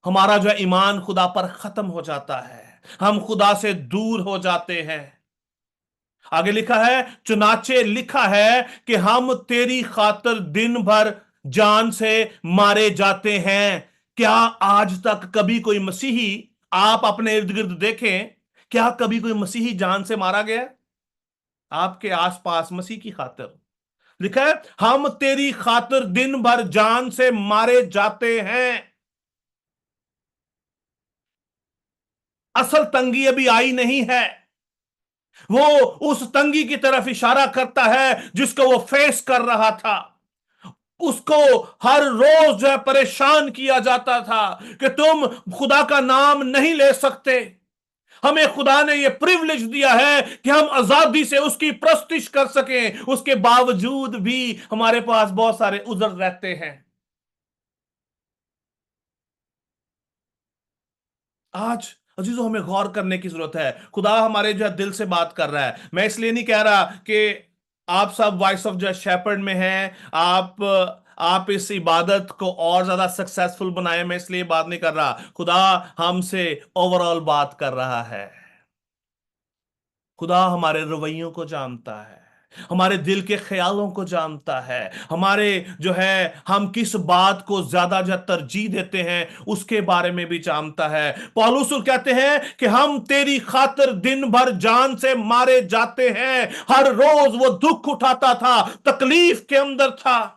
हमारा जो है ईमान खुदा पर खत्म हो जाता है, हम खुदा से दूर हो जाते हैं। आगे लिखा है, चुनाचे लिखा है कि हम तेरी खातिर दिन भर जान से मारे जाते हैं। क्या आज तक कभी कोई मसीही, आप अपने इर्द गिर्द देखें, क्या कभी कोई मसीही जान से मारा गया आपके आसपास मसीह की खातिर? लिखा है, हम तेरी खातिर दिन भर जान से मारे जाते हैं। असल तंगी अभी आई नहीं है। वो उस तंगी की तरफ इशारा करता है जिसको वो फेस कर रहा था। उसको हर रोज जो है परेशान किया जाता था कि तुम खुदा का नाम नहीं ले सकते। हमें खुदा ने यह प्रिविलेज दिया है कि हम आजादी से उसकी प्रस्तिश कर सकें, उसके बावजूद भी हमारे पास बहुत सारे उज़र रहते हैं। आज अजीजों हमें गौर करने की जरूरत है। खुदा हमारे जो दिल से बात कर रहा है। मैं इसलिए नहीं कह रहा कि आप सब वॉइस ऑफ जो शेपर्ड में हैं, आप इस इबादत को और ज्यादा सक्सेसफुल बनाए, मैं इसलिए बात नहीं कर रहा। खुदा हमसे ओवरऑल बात कर रहा है। खुदा हमारे रवैयों को जानता है, हमारे दिल के ख्यालों को जानता है, हमारे जो है हम किस बात को ज्यादा तरजीह देते हैं उसके बारे में भी जानता है। पौलुस कहते हैं कि हम तेरी खातिर दिन भर जान से मारे जाते हैं। हर रोज वो दुख उठाता था, तकलीफ के अंदर था।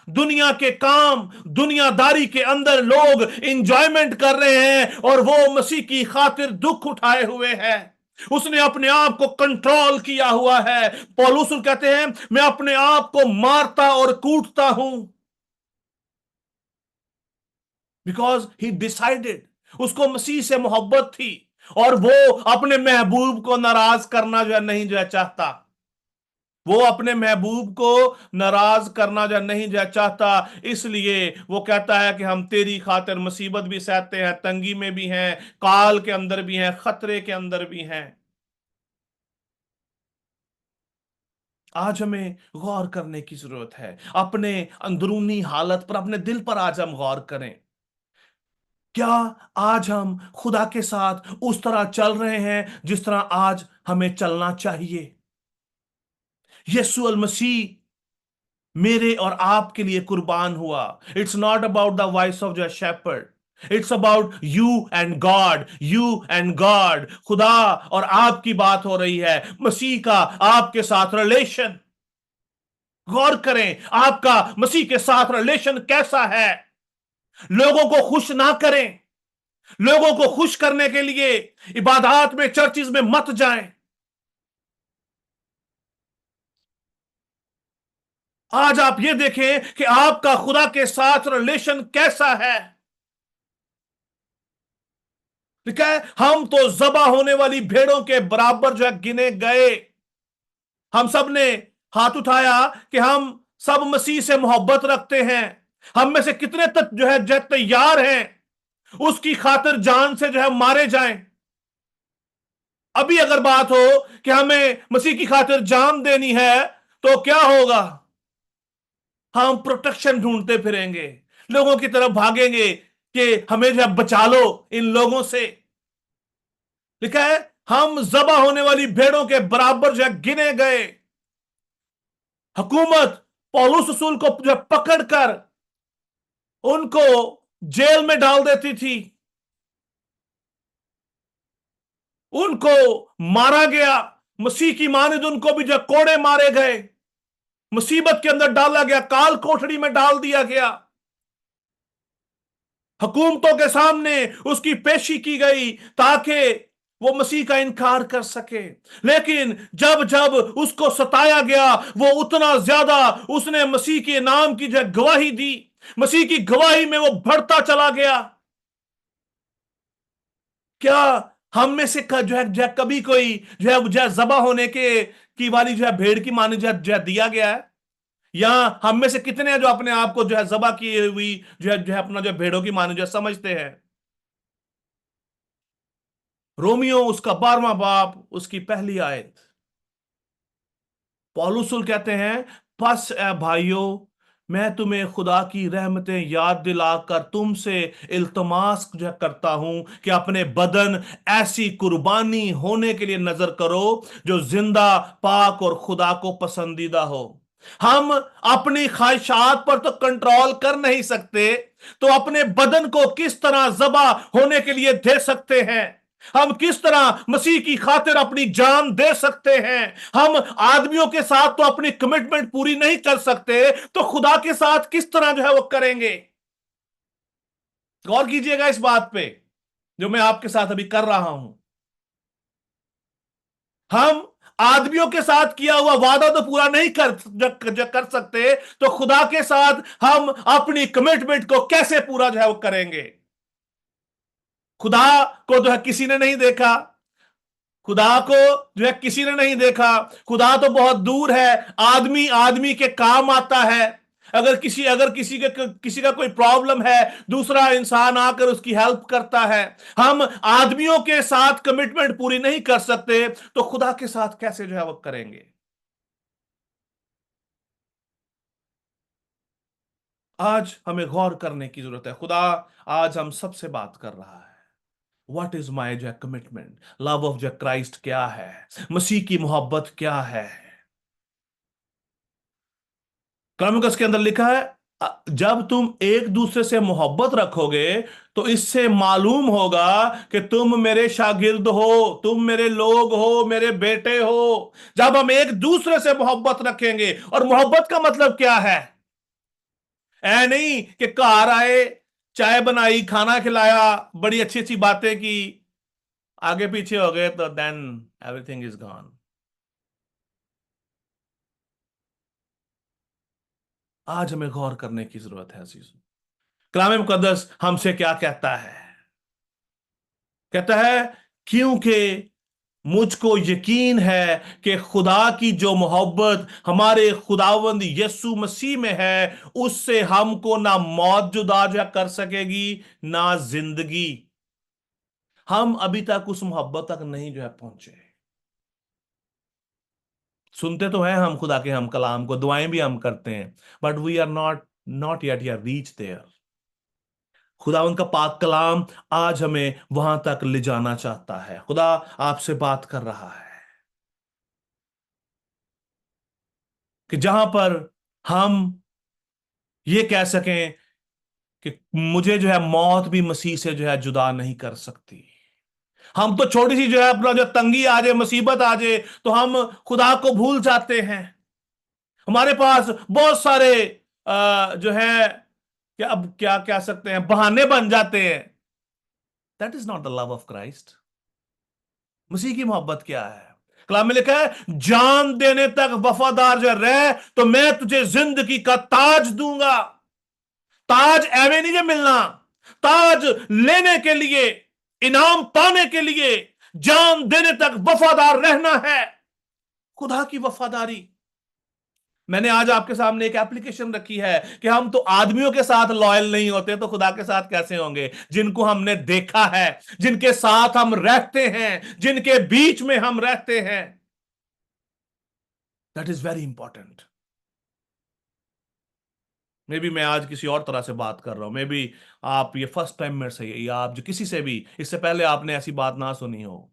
दुनिया के काम, दुनियादारी के अंदर लोग इंजॉयमेंट कर रहे हैं और वो मसीह की खातिर दुख उठाए हुए हैं। उसने अपने आप को कंट्रोल किया हुआ है। पौलुस कहते हैं, मैं अपने आप को मारता और कूटता हूं, बिकॉज ही डिसाइडेड। उसको मसीह से मोहब्बत थी और वो अपने महबूब को नाराज करना जो है नहीं जो है चाहता। वो अपने महबूब को नाराज करना जो नहीं जो चाहता। इसलिए वो कहता है कि हम तेरी खातिर मुसीबत भी सहते हैं, तंगी में भी हैं, काल के अंदर भी हैं, खतरे के अंदर भी हैं। आज हमें गौर करने की जरूरत है अपने अंदरूनी हालत पर, अपने दिल पर आज हम गौर करें। क्या आज हम खुदा के साथ उस तरह चल रहे हैं जिस तरह आज हमें चलना चाहिए? यीशु अल मसीह मेरे और आपके लिए कुर्बान हुआ। It's not about the voice of the shepherd, it's about you and god, you and god. खुदा और आपकी बात हो रही है, मसीह का आपके साथ रिलेशन। गौर करें आपका मसीह के साथ रिलेशन कैसा है। लोगों को खुश ना करें। लोगों को खुश करने के लिए इबादत में, चर्चिज में मत जाएं। आज आप ये देखें कि आपका खुदा के साथ रिलेशन कैसा है। ठीक है, हम तो ज़बा होने वाली भेड़ों के बराबर जो है गिने गए। हम सब ने हाथ उठाया कि हम सब मसीह से मोहब्बत रखते हैं। हम में से कितने तक जो है तैयार हैं उसकी खातिर जान से जो है मारे जाएं। अभी अगर बात हो कि हमें मसीह की खातिर जान देनी है तो क्या होगा? हम प्रोटेक्शन ढूंढते फिरेंगे, लोगों की तरफ भागेंगे कि हमें जो है बचा लो इन लोगों से। लिखा है, हम ज़बा होने वाली भेड़ों के बराबर जो है गिने गए। हुकूमत पौलुस रसूल को जो पकड़कर उनको जेल में डाल देती थी, उनको मारा गया। मसीह की मानिंद उनको भी जो कोड़े मारे गए, मुसीबत के अंदर डाला गया, काल कोठरी में डाल दिया गया, हुकूमतों के सामने उसकी पेशी की गई ताकि वो मसीह का इनकार कर सके। लेकिन जब जब उसको सताया गया, वो उतना ज्यादा उसने मसीह के नाम की जो गवाही दी, मसीह की गवाही में वो बढ़ता चला गया। क्या हम में से जो है कभी कोई जो है ज़बह होने के की वाली जो है भेड़ की माने जो है दिया गया है? या हम में से कितने हैं जो अपने आप को जो है ज़बह की हुई जो है अपना जो भेड़ों की माने जो है समझते हैं? रोमियो उसका 12वां बाब उसकी पहली आयत, पौलुस कहते हैं, बस ए भाइयों, मैं तुम्हें खुदा की रहमतें याद दिलाकर तुमसे इल्तमास जो करता हूं कि अपने बदन ऐसी कुर्बानी होने के लिए नजर करो जो जिंदा, पाक और खुदा को पसंदीदा हो। हम अपनी ख्वाहिशात पर तो कंट्रोल कर नहीं सकते, तो अपने बदन को किस तरह ज़बह होने के लिए दे सकते हैं? हम किस तरह मसीह की खातिर अपनी जान दे सकते हैं? हम आदमियों के साथ तो अपनी कमिटमेंट पूरी नहीं कर सकते, तो खुदा के साथ किस तरह जो है वो करेंगे? गौर कीजिएगा इस बात पे जो मैं आपके साथ अभी कर रहा हूं। हम आदमियों के साथ किया हुआ वादा तो पूरा नहीं कर सकते, तो खुदा के साथ हम अपनी कमिटमेंट को कैसे पूरा जो है वो करेंगे? खुदा को जो है किसी ने नहीं देखा, खुदा को जो है किसी ने नहीं देखा, खुदा तो बहुत दूर है। आदमी आदमी के काम आता है। अगर किसी का कोई प्रॉब्लम है, दूसरा इंसान आकर उसकी हेल्प करता है। हम आदमियों के साथ कमिटमेंट पूरी नहीं कर सकते, तो खुदा के साथ कैसे जो है वो करेंगे? आज हमें गौर करने की जरूरत है। खुदा आज हम सबसे बात कर रहा है। व्हाट इज माई जो commitment? Love of the Christ क्या है? मसीह की मोहब्बत क्या है? कलमुकस के अंदर लिखा है, जब तुम एक दूसरे से मोहब्बत रखोगे तो इससे मालूम होगा कि तुम मेरे शागिर्द हो, तुम मेरे लोग हो, मेरे बेटे हो। जब हम एक दूसरे से मोहब्बत रखेंगे। और मोहब्बत का मतलब क्या है? ऐ नहीं कि घर आए, चाय बनाई, खाना खिलाया, बड़ी अच्छी अच्छी बातें की, आगे पीछे हो गए तो देन एवरीथिंग इज गॉन। आज हमें गौर करने की जरूरत है अजीजों। कलाम मुकद्दस हमसे क्या कहता है? कहता है, क्योंकि मुझको यकीन है कि खुदा की जो मोहब्बत हमारे खुदावंद यीशु मसीह में है, उससे हमको ना मौत जुदा जो कर सकेगी, ना जिंदगी। हम अभी तक उस मोहब्बत तक नहीं जो है पहुंचे। सुनते तो हैं हम खुदा के हम कलाम को, दुआएं भी हम करते हैं, but we are not yet reach there. खुदा उनका पाक कलाम आज हमें वहां तक ले जाना चाहता है। खुदा आपसे बात कर रहा है कि जहां पर हम ये कह सकें कि मुझे जो है मौत भी मसीह से जो है जुदा नहीं कर सकती। हम तो छोटी सी जो है अपना जो तंगी आ जाए, मुसीबत आ जाए, तो हम खुदा को भूल जाते हैं। हमारे पास बहुत सारे जो है क्या अब क्या कह सकते हैं, बहाने बन जाते हैं। That is not the love of Christ. मसीह की मोहब्बत क्या है? कलाम में लिखा है, जान देने तक वफादार जो रह तो मैं तुझे जिंदगी का ताज दूंगा। ताज एवे नहीं जो मिलना, ताज लेने के लिए, इनाम पाने के लिए जान देने तक वफादार रहना है। खुदा की वफादारी। मैंने आज आपके सामने एक एप्लीकेशन रखी है कि हम तो आदमियों के साथ लॉयल नहीं होते, तो खुदा के साथ कैसे होंगे? जिनको हमने देखा है, जिनके साथ हम रहते हैं, जिनके बीच में हम रहते हैं। That is very important. May be मैं आज किसी और तरह से बात कर रहा हूं, मे बी आप ये फर्स्ट टाइम मेरे से, या आप जो किसी से भी इससे पहले आपने ऐसी बात ना सुनी हो।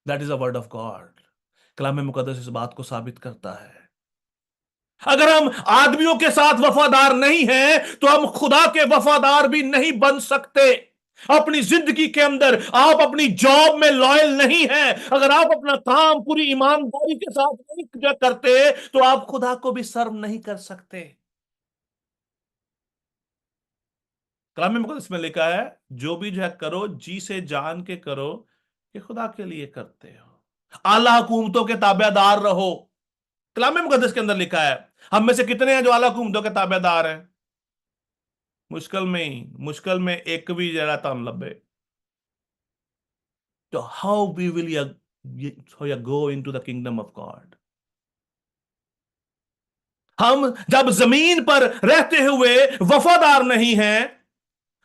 That is a word of God. कलाम मुकद्दस इस बात को साबित करता है। अगर हम आदमियों के साथ वफादार नहीं हैं तो हम खुदा के वफादार भी नहीं बन सकते। अपनी जिंदगी के अंदर आप अपनी जॉब में लॉयल नहीं हैं, अगर आप अपना काम पूरी ईमानदारी के साथ नहीं करते तो आप खुदा को भी सर्व नहीं कर सकते। कलाम मुकद्दस में लिखा है जो भी जो है करो जी से जान के करो कि खुदा के लिए करते हो, आला हुकूमतों के ताबेदार रहो। कलाम मुकद्दस के अंदर लिखा है। हम में से कितने हैं जो आला हुकूमतों के ताबेदार हैं? मुश्किल में एक भी जरा तन लबे। तो how we will you go into the kingdom of god? हम जब जमीन पर रहते हुए वफादार नहीं हैं,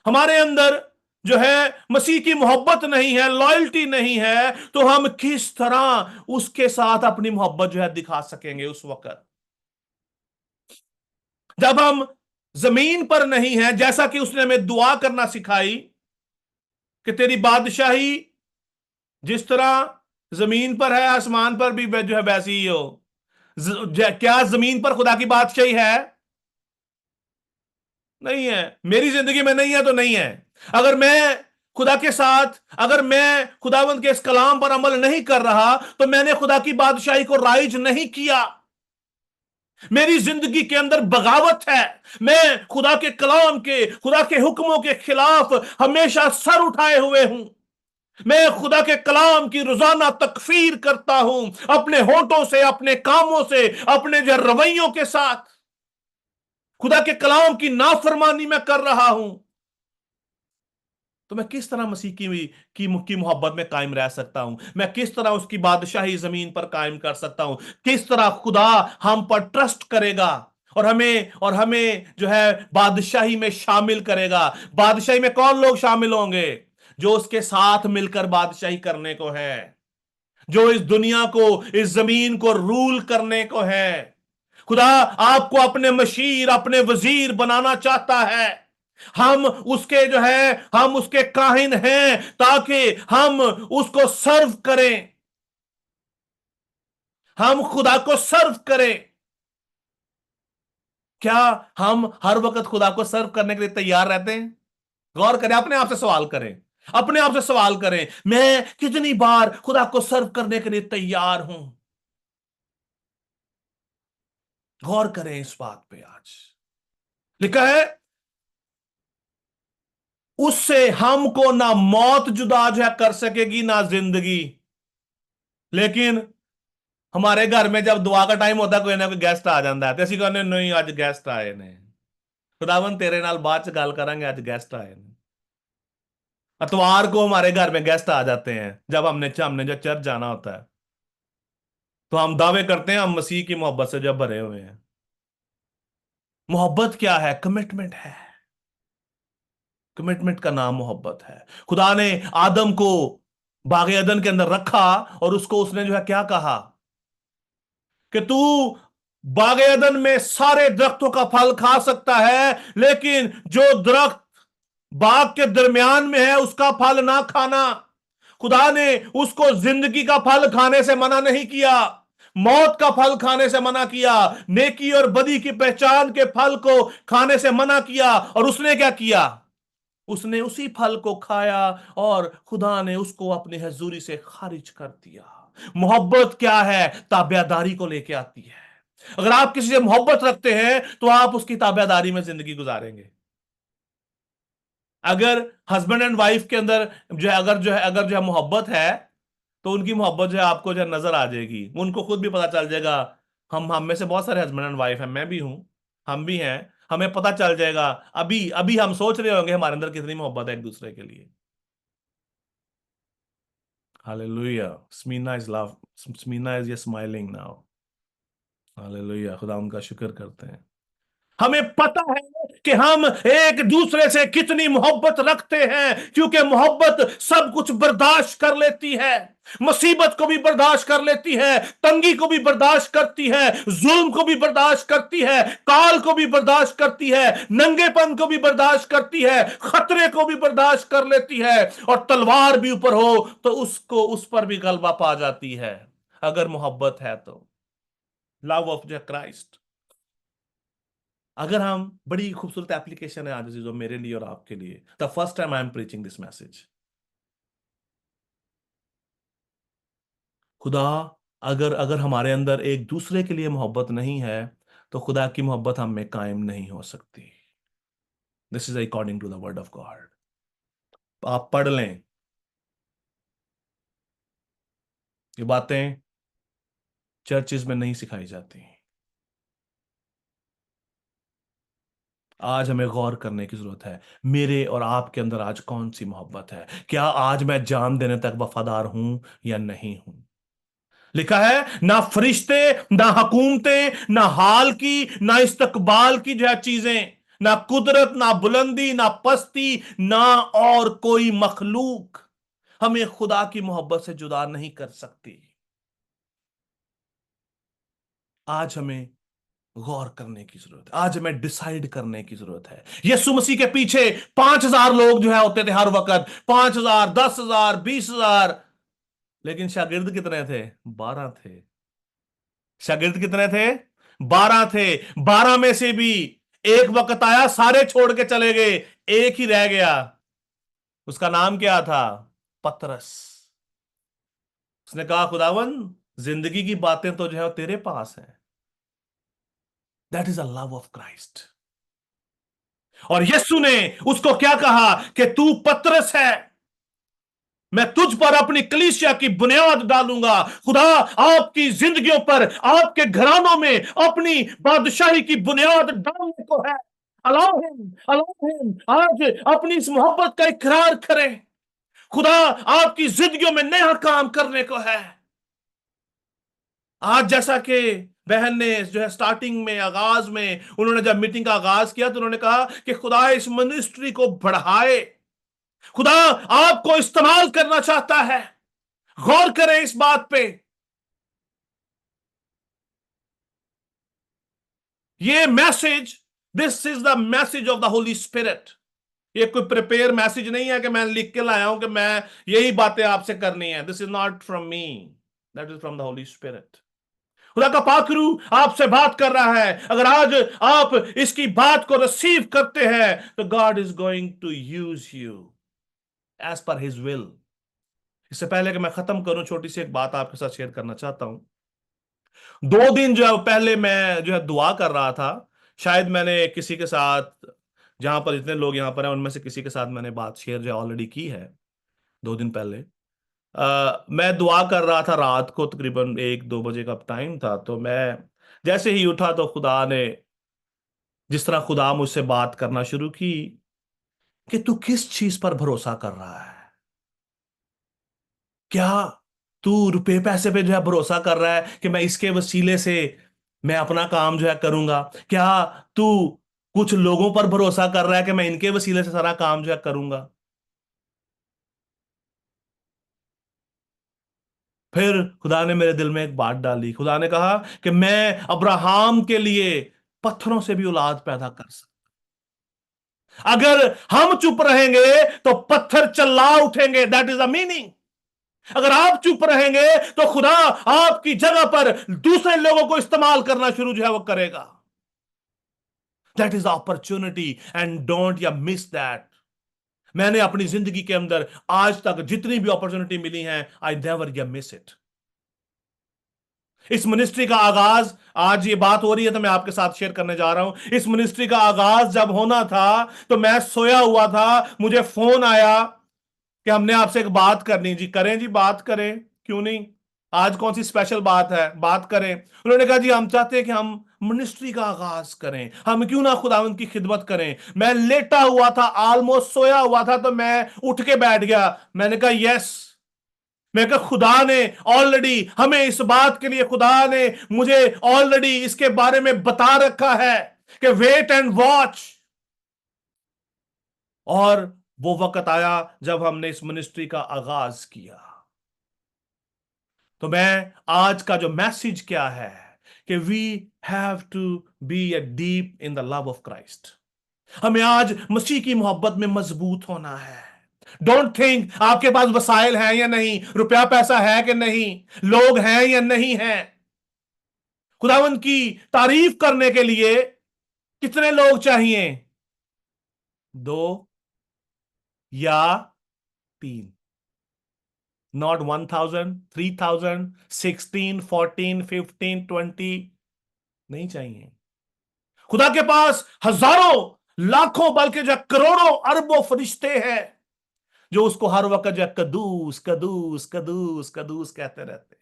हमारे अंदर जो है मसीह की मोहब्बत नहीं है, लॉयल्टी नहीं है, तो हम किस तरह उसके साथ अपनी मोहब्बत जो है दिखा सकेंगे? उस वक्त जब हम जमीन पर नहीं है, जैसा कि उसने हमें दुआ करना सिखाई कि तेरी बादशाही जिस तरह जमीन पर है आसमान पर भी जो है वैसी ही हो। क्या जमीन पर खुदा की बादशाही है? नहीं है। मेरी जिंदगी में नहीं है तो नहीं है। अगर मैं खुदा के साथ, अगर मैं खुदावंद के इस कलाम पर अमल नहीं कर रहा तो मैंने खुदा की बादशाही को राइज नहीं किया। मेरी जिंदगी के अंदर बगावत है। मैं खुदा के कलाम के, खुदा के हुक्मों के खिलाफ हमेशा सर उठाए हुए हूं। मैं खुदा के कलाम की रोजाना तकफीर करता हूं, अपने होठों से, अपने कामों से, अपने जो रवैयों के साथ खुदा के कलाम की नाफरमानी में कर रहा हूं। तो मैं किस तरह मसीह की मोहब्बत में कायम रह सकता हूं? मैं किस तरह उसकी बादशाही जमीन पर कायम कर सकता हूं? किस तरह खुदा हम पर ट्रस्ट करेगा और हमें जो है बादशाही में शामिल करेगा? बादशाही में कौन लोग शामिल होंगे? जो उसके साथ मिलकर बादशाही करने को है, जो इस दुनिया को, इस जमीन को रूल करने को है। खुदा आपको अपने मशीर, अपने वजीर बनाना चाहता है। हम उसके जो है, हम उसके काहिन हैं ताकि हम उसको सर्व करें, हम खुदा को सर्व करें। क्या हम हर वक्त खुदा को सर्व करने के लिए तैयार रहते हैं? गौर करें, अपने आप से सवाल करें, अपने आप से सवाल करें, मैं कितनी बार खुदा को सर्व करने के लिए तैयार हूं? गौर करें इस बात पे। आज लिखा है उससे हमको ना मौत जुदा जो है कर सकेगी ना जिंदगी। लेकिन हमारे घर में जब दुआ का टाइम होता है, कोई ना कोई गेस्ट आ जाता है, तो ਅਸੀਂ कहने नहीं आज गेस्ट आए ने, खुदावन तेरे नाल बाद च गल करांगे, आज गेस्ट आए ने। इतवार को हमारे घर में गेस्ट आ जाते हैं, जब हमने जो चर्च जाना होता है, तो हम दावे करते हैं हम मसीह की मोहब्बत से जब भरे हुए हैं। मोहब्बत क्या है? कमिटमेंट है। कमिटमेंट का नाम मोहब्बत है। खुदा ने आदम को बागे अदन के अंदर रखा और उसको उसने जो है क्या कहा कि तू बागे अदन में सारे दरख्तों का फल खा सकता है, लेकिन जो दरख्त बाग के दरमियान में है उसका फल ना खाना। खुदा ने उसको जिंदगी का फल खाने से मना नहीं किया, मौत का फल खाने से मना किया, नेकी और बदी की पहचान के फल को खाने से मना किया। और उसने क्या किया? उसने उसी फल को खाया और खुदा ने उसको अपनी हजूरी से खारिज कर दिया। मोहब्बत क्या है? ताबेदारी को लेके आती है। अगर आप किसी से मोहब्बत रखते हैं तो आप उसकी ताबेदारी में जिंदगी गुजारेंगे। अगर हस्बैंड एंड वाइफ के अंदर अगर जो है मोहब्बत है, तो उनकी मोहब्बत जो है आपको जो नजर आ जाएगी, उनको खुद भी पता चल जाएगा। हम में से बहुत सारे हस्बैंड एंड वाइफ हैं, मैं भी हूं, हम भी हैं। हमें पता चल जाएगा, अभी अभी हम सोच रहे होंगे हमारे अंदर कितनी मोहब्बत है एक दूसरे के लिए। Hallelujah. Smina is smiling now. Hallelujah. खुदा उनका शुक्र करते हैं। हमें पता है कि हम एक दूसरे से कितनी मोहब्बत रखते हैं, क्योंकि मोहब्बत सब कुछ बर्दाश्त कर लेती है। मुसीबत को भी बर्दाश्त कर लेती है, तंगी को भी बर्दाश्त करती है, जुल्म को भी बर्दाश्त करती है, काल को भी बर्दाश्त करती है, नंगेपन को भी बर्दाश्त करती है, खतरे को भी बर्दाश्त कर लेती है। और तलवार भी ऊपर हो तो उस पर भी गलबा पा जाती है, अगर मोहब्बत है तो। Love of the Christ. अगर हम, बड़ी खूबसूरत एप्लीकेशन है आज जो मेरे लिए और आपके लिए, the first time I am preaching this message. खुदा, अगर अगर हमारे अंदर एक दूसरे के लिए मोहब्बत नहीं है तो खुदा की मोहब्बत हम में कायम नहीं हो सकती। This is according to the word of god. आप पढ़ लें ये बातें, चर्चेज में नहीं सिखाई जाती। आज हमें गौर करने की जरूरत है, मेरे और आपके अंदर आज कौन सी मोहब्बत है? क्या आज मैं जान देने तक वफादार हूं या नहीं हूं? लिखा है, ना फरिश्ते, ना हुकूमतें, ना हाल की, ना इस्तकबाल की जो है चीजें, ना कुदरत, ना बुलंदी, ना पस्ती, ना और कोई मखलूक हमें खुदा की मोहब्बत से जुदा नहीं कर सकती। आज हमें गौर करने की जरूरत है, आज हमें डिसाइड करने की जरूरत है। यीशु मसीह के पीछे 5,000 लोग जो है होते थे हर वक्त, 5,000, 10,000, 20,000, लेकिन शागिर्द कितने थे? 12 थे। शागिर्द कितने थे? 12 थे। 12 में से भी एक वक्त आया सारे छोड़ के चले गए, एक ही रह गया। उसका नाम क्या था? पतरस। उसने कहा, खुदावन जिंदगी की बातें तो जो है तेरे पास हैं। That is a love of Christ. और यीशु ने उसको क्या कहा कि तू पतरस है, मैं तुझ पर अपनी कलीसिया की बुनियाद डालूंगा। खुदा आपकी जिंदगियों पर, आपके घरानों में अपनी बादशाही की बुनियाद डालने को है। अलाउ हिम आज अपनी इस मोहब्बत का इकरार करें। खुदा आपकी जिंदगियों में नया काम करने को है। आज जैसा कि बहन ने जो है स्टार्टिंग में, आगाज में, उन्होंने जब मीटिंग का आगाज किया तो उन्होंने कहा कि खुदा इस मिनिस्ट्री को बढ़ाए, खुदा आपको इस्तेमाल करना चाहता है। गौर करें इस बात पे। ये message, this is the message of the Holi spirit. ये कोई प्रिपेयर मैसेज नहीं है कि मैं लिख के लाया हूं कि मैं यही बातें आपसे करनी है। This is not from me, that is from the Holi spirit. खुदा का पाक रूह आपसे बात कर रहा है। अगर आज आप इसकी बात को रिसीव करते हैं तो god is going to use you as per his will. इससे पहले कि मैं खत्म करूं, छोटी सी एक बात आपके साथ शेयर करना चाहता हूं। 2 दिन जो है पहले मैं जो है दुआ कर रहा था। शायद मैंने किसी के साथ, जहां पर इतने लोग यहां पर हैं उनमें से किसी के साथ मैंने बात शेयर जो ऑलरेडी की है 2 दिन पहले। मैं दुआ कर रहा था रात को, तकरीबन 1-2 बजे का टाइम था। तो मैं जैसे ही उठा तो खुदा ने, जिस तरह खुदा मुझसे बात करना शुरू की कि तू किस चीज पर भरोसा कर रहा है? क्या तू रुपए पैसे पे जो है भरोसा कर रहा है कि मैं इसके वसीले से मैं अपना काम जो है करूंगा? क्या तू कुछ लोगों पर भरोसा कर रहा है कि मैं इनके वसीले से सारा काम जो है करूंगा? फिर खुदा ने मेरे दिल में एक बात डाली। खुदा ने कहा कि मैं अब्राहम के लिए पत्थरों से भी औलाद पैदा कर सकता। अगर हम चुप रहेंगे तो पत्थर चिल्ला उठेंगे। That is the meaning. अगर आप चुप रहेंगे तो खुदा आपकी जगह पर दूसरे लोगों को इस्तेमाल करना शुरू जो है वो करेगा। That is opportunity and don't या मिस दैट। मैंने अपनी जिंदगी के अंदर आज तक जितनी भी अपॉर्चुनिटी मिली है, आई नेवर या मिस इट। इस मिनिस्ट्री का आगाज, आज ये बात हो रही है तो मैं आपके साथ शेयर करने जा रहा हूं। इस मिनिस्ट्री का आगाज जब होना था तो मैं सोया हुआ था, मुझे फोन आया कि हमने आपसे एक बात करनी। जी करें, जी बात करें, क्यों नहीं, आज कौन सी स्पेशल बात है, बात करें। उन्होंने कहा जी हम चाहते हैं कि हम मिनिस्ट्री का आगाज करें, हम क्यों ना खुदावंद की खिदमत करें। मैं लेटा हुआ था, ऑलमोस्ट सोया हुआ था, तो मैं उठ के बैठ गया। मैंने कहा यस। मैं कहा खुदा ने ऑलरेडी हमें इस बात के लिए, खुदा ने मुझे ऑलरेडी इसके बारे में बता रखा है कि वेट एंड वॉच। और वो वक्त आया जब हमने इस मिनिस्ट्री का आगाज किया। तो मैं आज का जो मैसेज क्या है कि we have to be a deep in the love of Christ. हमें आज मसीह की मोहब्बत में मजबूत होना है। डोंट थिंक आपके पास वसाइल हैं या नहीं, रुपया पैसा है कि नहीं, लोग हैं या नहीं हैं। खुदावंद की तारीफ करने के लिए कितने लोग चाहिए? 2 या 3? नॉट 1000, 3000, 16, 14, 15, 20 नहीं चाहिए। खुदा के पास हजारों, लाखों, बल्कि जो करोड़ों, अरबों फरिश्ते हैं जो उसको हर वक्त जो है कदूस कदूस कदूस कदूस कहते रहते हैं।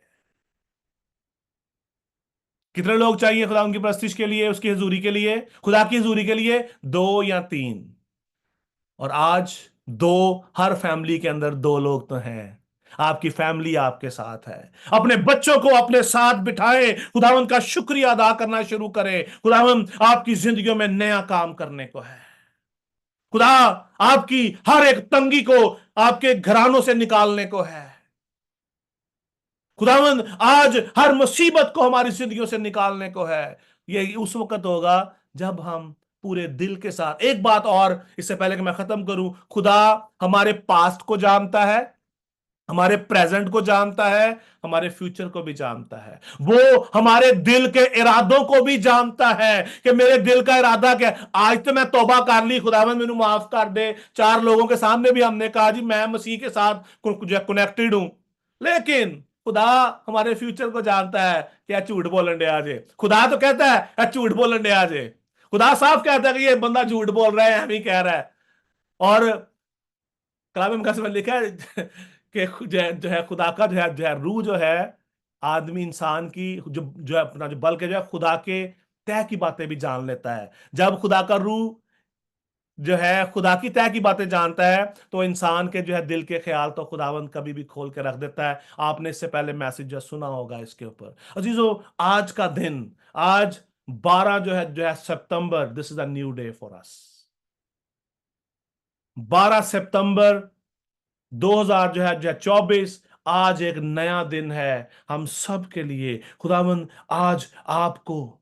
कितने लोग चाहिए खुदा उनकी प्रस्तिश के लिए, उसकी हजूरी के लिए, खुदा की हजूरी के लिए? 2 या 3? और आज 2, हर फैमिली के अंदर 2 लोग तो हैं। आपकी फैमिली आपके साथ है। अपने बच्चों को अपने साथ बिठाएं, खुदावन का शुक्रिया अदा करना शुरू करें। खुदावन आपकी जिंदगियों में नया काम करने को है। खुदा आपकी हर एक तंगी को आपके घरानों से निकालने को है। खुदावन आज हर मुसीबत को हमारी जिंदगियों से निकालने को है। ये उस वक्त होगा जब हम पूरे दिल के साथ। एक बात और इससे पहले कि मैं खत्म करूं, खुदा हमारे पास्ट को जानता है, हमारे प्रेजेंट को जानता है, हमारे फ्यूचर को भी जानता है। वो हमारे दिल के इरादों को भी जानता है कि मेरे दिल का इरादा क्या है। आज तो मैं तौबा कर ली, खुदावन मैंने माफ कर दे। 4 लोगों के सामने भी हमने कहा जी मैं मसीह के साथ कनेक्टेड हूं। लेकिन खुदा हमारे फ्यूचर को जानता है कि यह झूठ बोलन डे आज। खुदा तो कहता है यह झूठ बोलन डे आज। खुदा साफ कहता है कि ये बंदा झूठ बोल रहा है, हम ही कह रहा है। और कलाम मुकद्दस में लिखा है कि जो है खुदा का जो है रूह जो है आदमी इंसान की जो है अपना जो बल के जो है खुदा के तय की बातें भी जान लेता है। जब खुदा का रूह जो है खुदा की तय की बातें जानता है तो इंसान के जो है दिल के ख्याल तो खुदावंद कभी भी खोल के रख देता है। आपने इससे पहले मैसेज जो सुना होगा इसके ऊपर। अजीजों, आज का दिन, आज 12 जो है सितंबर, this is a new day for us. 12 सितंबर 2000 जो है 24, आज एक नया दिन है हम सब के लिए। खुदावंद आज आपको,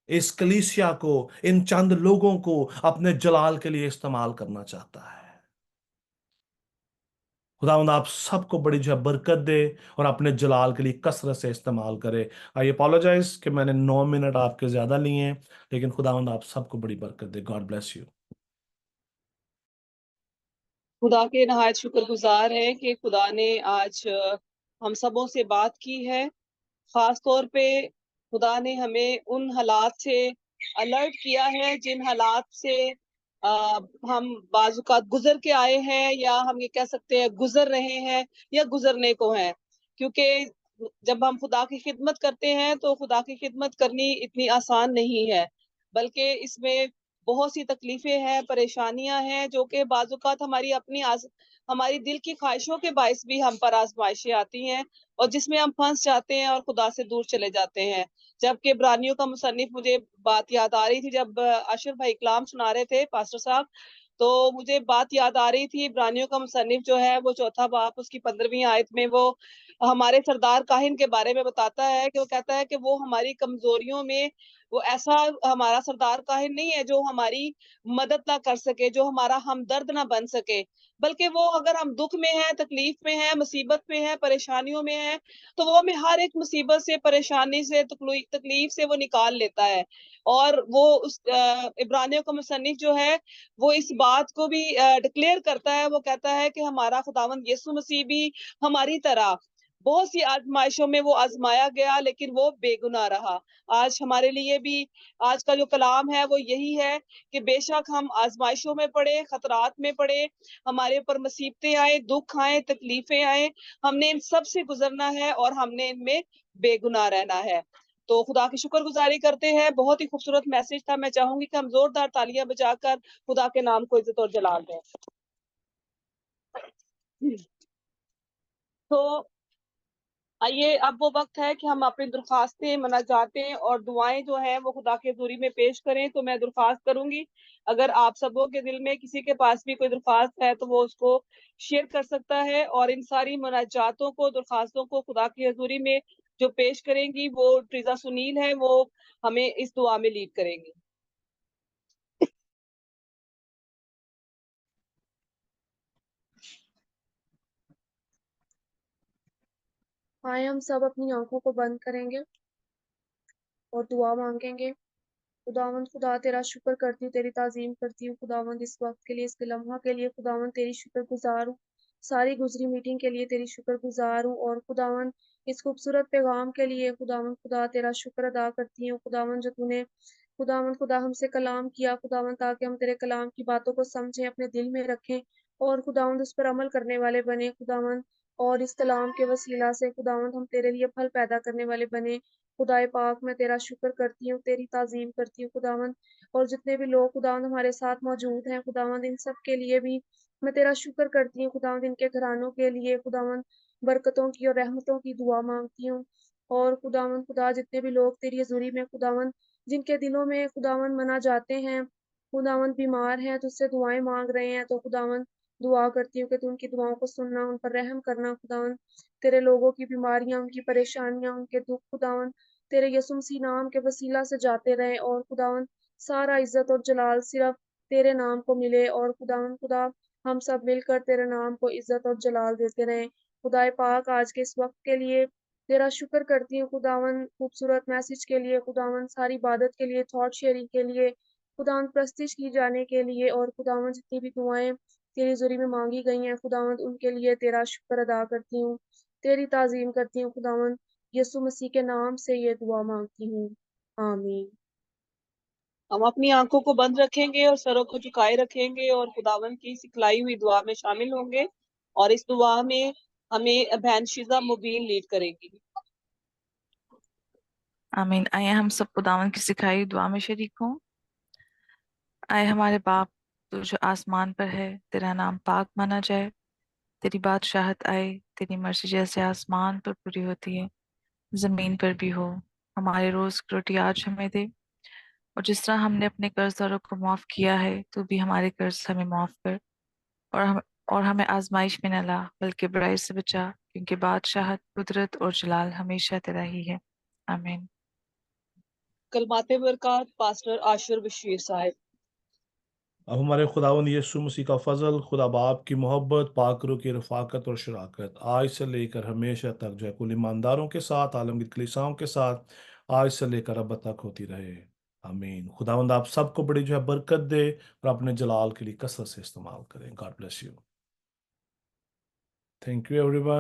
इस कलीसिया को, इन चंद लोगों को अपने जलाल के लिए इस्तेमाल करना चाहता है। खुदावंद आप सबको बड़ी जो है बरकत दे और अपने जलाल के लिए कसरत से इस्तेमाल करे। आई अपोलोजाइज कि मैंने 9 मिनट आपके ज्यादा लिए हैं, लेकिन खुदावंद आप सबको बड़ी बरकत दे। God bless you. खुदा के नहायत शुक्रगुजार हैं कि खुदा ने आज हम सबों से बात की है। खास तौर पे खुदा ने हमें उन हालात से अलर्ट किया है जिन हालात से हम बाजुकात गुजर के आए हैं, या हम ये कह सकते हैं गुजर रहे हैं या गुजरने को हैं। क्योंकि जब हम खुदा की खिदमत करते हैं तो खुदा की खिदमत करनी इतनी आसान नहीं है, बल्कि इसमें बहुत सी तकलीफें हैं, परेशानियां हैं, जो कि बाजुकात हमारी दिल की ख्वाहिशों के बायस भी हम पर आजमाइशें आती हैं और जिसमें हम फंस जाते हैं और खुदा से दूर चले जाते हैं। जबकि इब्रानियों का मुसन्निफ, मुझे बात याद आ रही थी जब अशरफ भाई कलाम सुना रहे थे पास्टर साहब, तो मुझे बात याद आ रही थी। इब्रानियों का मुसन्निफ जो है वो 4था बाब उसकी 15वीं आयत में वो हमारे सरदार काहिन के बारे में बताता है कि वो कहता है कि वो हमारी कमजोरियों में वो ऐसा हमारा सरदार काहिन नहीं है जो हमारी मदद ना कर सके, जो हमारा हमदर्द ना बन सके, बल्कि वो अगर हम दुख में हैं, तकलीफ में हैं, मुसीबत में हैं, परेशानियों में हैं, तो वो हमें हर एक मुसीबत से, परेशानी से, तकलीफ से वो निकाल लेता है। और वो उस इब्रानियों का मुसन्निफ जो है वो इस बात को भी डिक्लेयर करता है। वो कहता है कि हमारा खुदावंद यीशु मसीह भी हमारी तरह बहुत सी आजमाइशों में वो आजमाया गया, लेकिन वो बेगुनाह रहा। आज हमारे लिए भी आज का जो कलाम है वो यही है कि बेशक हम आजमाइशों में पड़े, खतरात में पड़े, हमारे ऊपर मुसीबतें आए, दुख आए, तकलीफें आए, हमने इन सब से गुजरना है और हमने इनमें बेगुनाह रहना है। तो खुदा की शुक्रगुजारी करते हैं। बहुत ही खूबसूरत मैसेज था। मैं चाहूंगी कि हम जोरदार तालियां बजाकर खुदा के नाम को इज्जत और जलाल दें। तो आइए, अब वो वक्त है कि हम अपनी दरख्वास्तें, मनाजातें और दुआएं जो हैं वो खुदा के हज़ूरी में पेश करें। तो मैं दरख्वास्त करूंगी, अगर आप सबों के दिल में किसी के पास भी कोई दरख्वास्त है तो वो उसको शेयर कर सकता है, और इन सारी मनाजातों को, दरख्वास्तों को खुदा की हज़ूरी में जो पेश करेंगी वो ट्रीजा सुनील है, वो हमें इस दुआ में लीड करेंगी। आए हम सब अपनी आंखों को बंद करेंगे और दुआ मांगेंगे। खुदावंद खुदा तेरा शुक्र करती हूँ, तेरी ताजीम करती हूँ खुदावंद, इस वक्त के लिए, इस लम्हा के लिए खुदावंद तेरी शुक्रगुजार हूँ। सारी गुजरी मीटिंग के लिए तेरी शुक्रगुजार हूँ, और खुदावंद इस खूबसूरत पैगाम के लिए खुदावंद खुदा तेरा शुक्र अदा करती हूँ खुदावंद, जो तूने खुदावंद खुदा हमसे कलाम किया खुदावंद, ताकि हम तेरे कलाम की बातों को समझें, अपने दिल में रखें और खुदावंद उस पर अमल करने वाले बने खुदावंद। और इस कलाम के वसीला से खुदावंद हम तेरे लिए फल पैदा करने वाले बने। खुदाए पाक मैं तेरा शुक्र करती हूँ, तेरी ताजीम करती हूँ खुदावंद, और जितने भी लोग खुदावंद हमारे साथ मौजूद हैं खुदावंद, इन सब के लिए भी मैं तेरा शुक्र करती हूँ खुदावंद, इनके घरानों के लिए खुदावंद बरकतों की और रहमतों की दुआ मांगती हूँ। और खुदावंद खुदा जितने भी लोग तेरी हजूरी में खुदावंद, जिनके दिलों में खुदावंद मना जाते हैं, खुदावंद बीमार हैं, तुझसे दुआएं मांग रहे हैं, तो खुदावंद दुआ करती हूँ कि तू उनकी दुआओं को सुनना, उन पर रहम करना खुदावंद। तेरे लोगों की बीमारियां, उनकी परेशानियां, उनके दुख खुदावंद तेरे यीशु मसीह नाम के वसीला से जाते रहे, और खुदावंद सारा इज्जत और जलाल सिर्फ तेरे नाम को मिले, और खुदावंद खुदा हम सब मिलकर तेरे नाम को इज्जत और जलाल देते रहें। खुदाए पाक आज के इस वक्त के लिए तेरा शुक्र करती हूँ खुदावंद, खूबसूरत मैसेज के लिए खुदावंद, सारी इबादत के लिए, थॉट शेयरिंग के लिए खुदावंद, प्रस्तिश की जाने के लिए, और खुदावंद जितनी भी दुआएं तेरी ज़ुरी में मांगी गई हैं खुदावंद, उनके लिए तेरा शुक्र अदा करती हूँ, तेरी ताजीम करती हूँ खुदावंद। यीशु मसीह के नाम से ये दुआ मांगती हूँ, आमीन। हम अपनी आंखों को बंद रखेंगे और सरों को झुकाए रखेंगे और खुदावन की सिखलाई हुई दुआ में शामिल होंगे, और इस दुआ में हमें बहन शिजा मुबीन लीड करेगी। आमीन। आइए हम सब खुदावन की सिखाई दुआ में शरीक हों। आए हमारे बाप, तू जो आसमान पर है, तेरा नाम पाक माना जाए, तेरी बादशाहत आए, तेरी मर्जी जैसे आसमान पर पूरी होती है जमीन पर भी हो। हमारे रोज की रोटी आज हमें दे, और जिस तरह हमने अपने कर्जदारों को माफ किया है, तू भी हमारे कर्ज हमें माफ कर, और हम और हमें आजमाइश में न ला, बल्कि बुराई से बचा, क्योंकि बादशाहत, कुदरत और जलाल हमेशा तेरा ही है, आमीन। कलमाते बरकत पास्टर आशुर बशीर साहब। अब हमारे खुदावंद यीशु मसीह का फजल, खुदा बाप की मोहब्बत, पाकरों की रफाकत और शराकत आज से लेकर हमेशा तक जो है कुल ईमानदारों के साथ, आलमगीर कलीसियाओं के साथ आज से लेकर अब तक होती रहे, आमीन। खुदावंद आप सबको बड़ी जो है बरकत दे और अपने जलाल के लिए कसरत से इस्तेमाल करें। God bless you. Thank you everyone.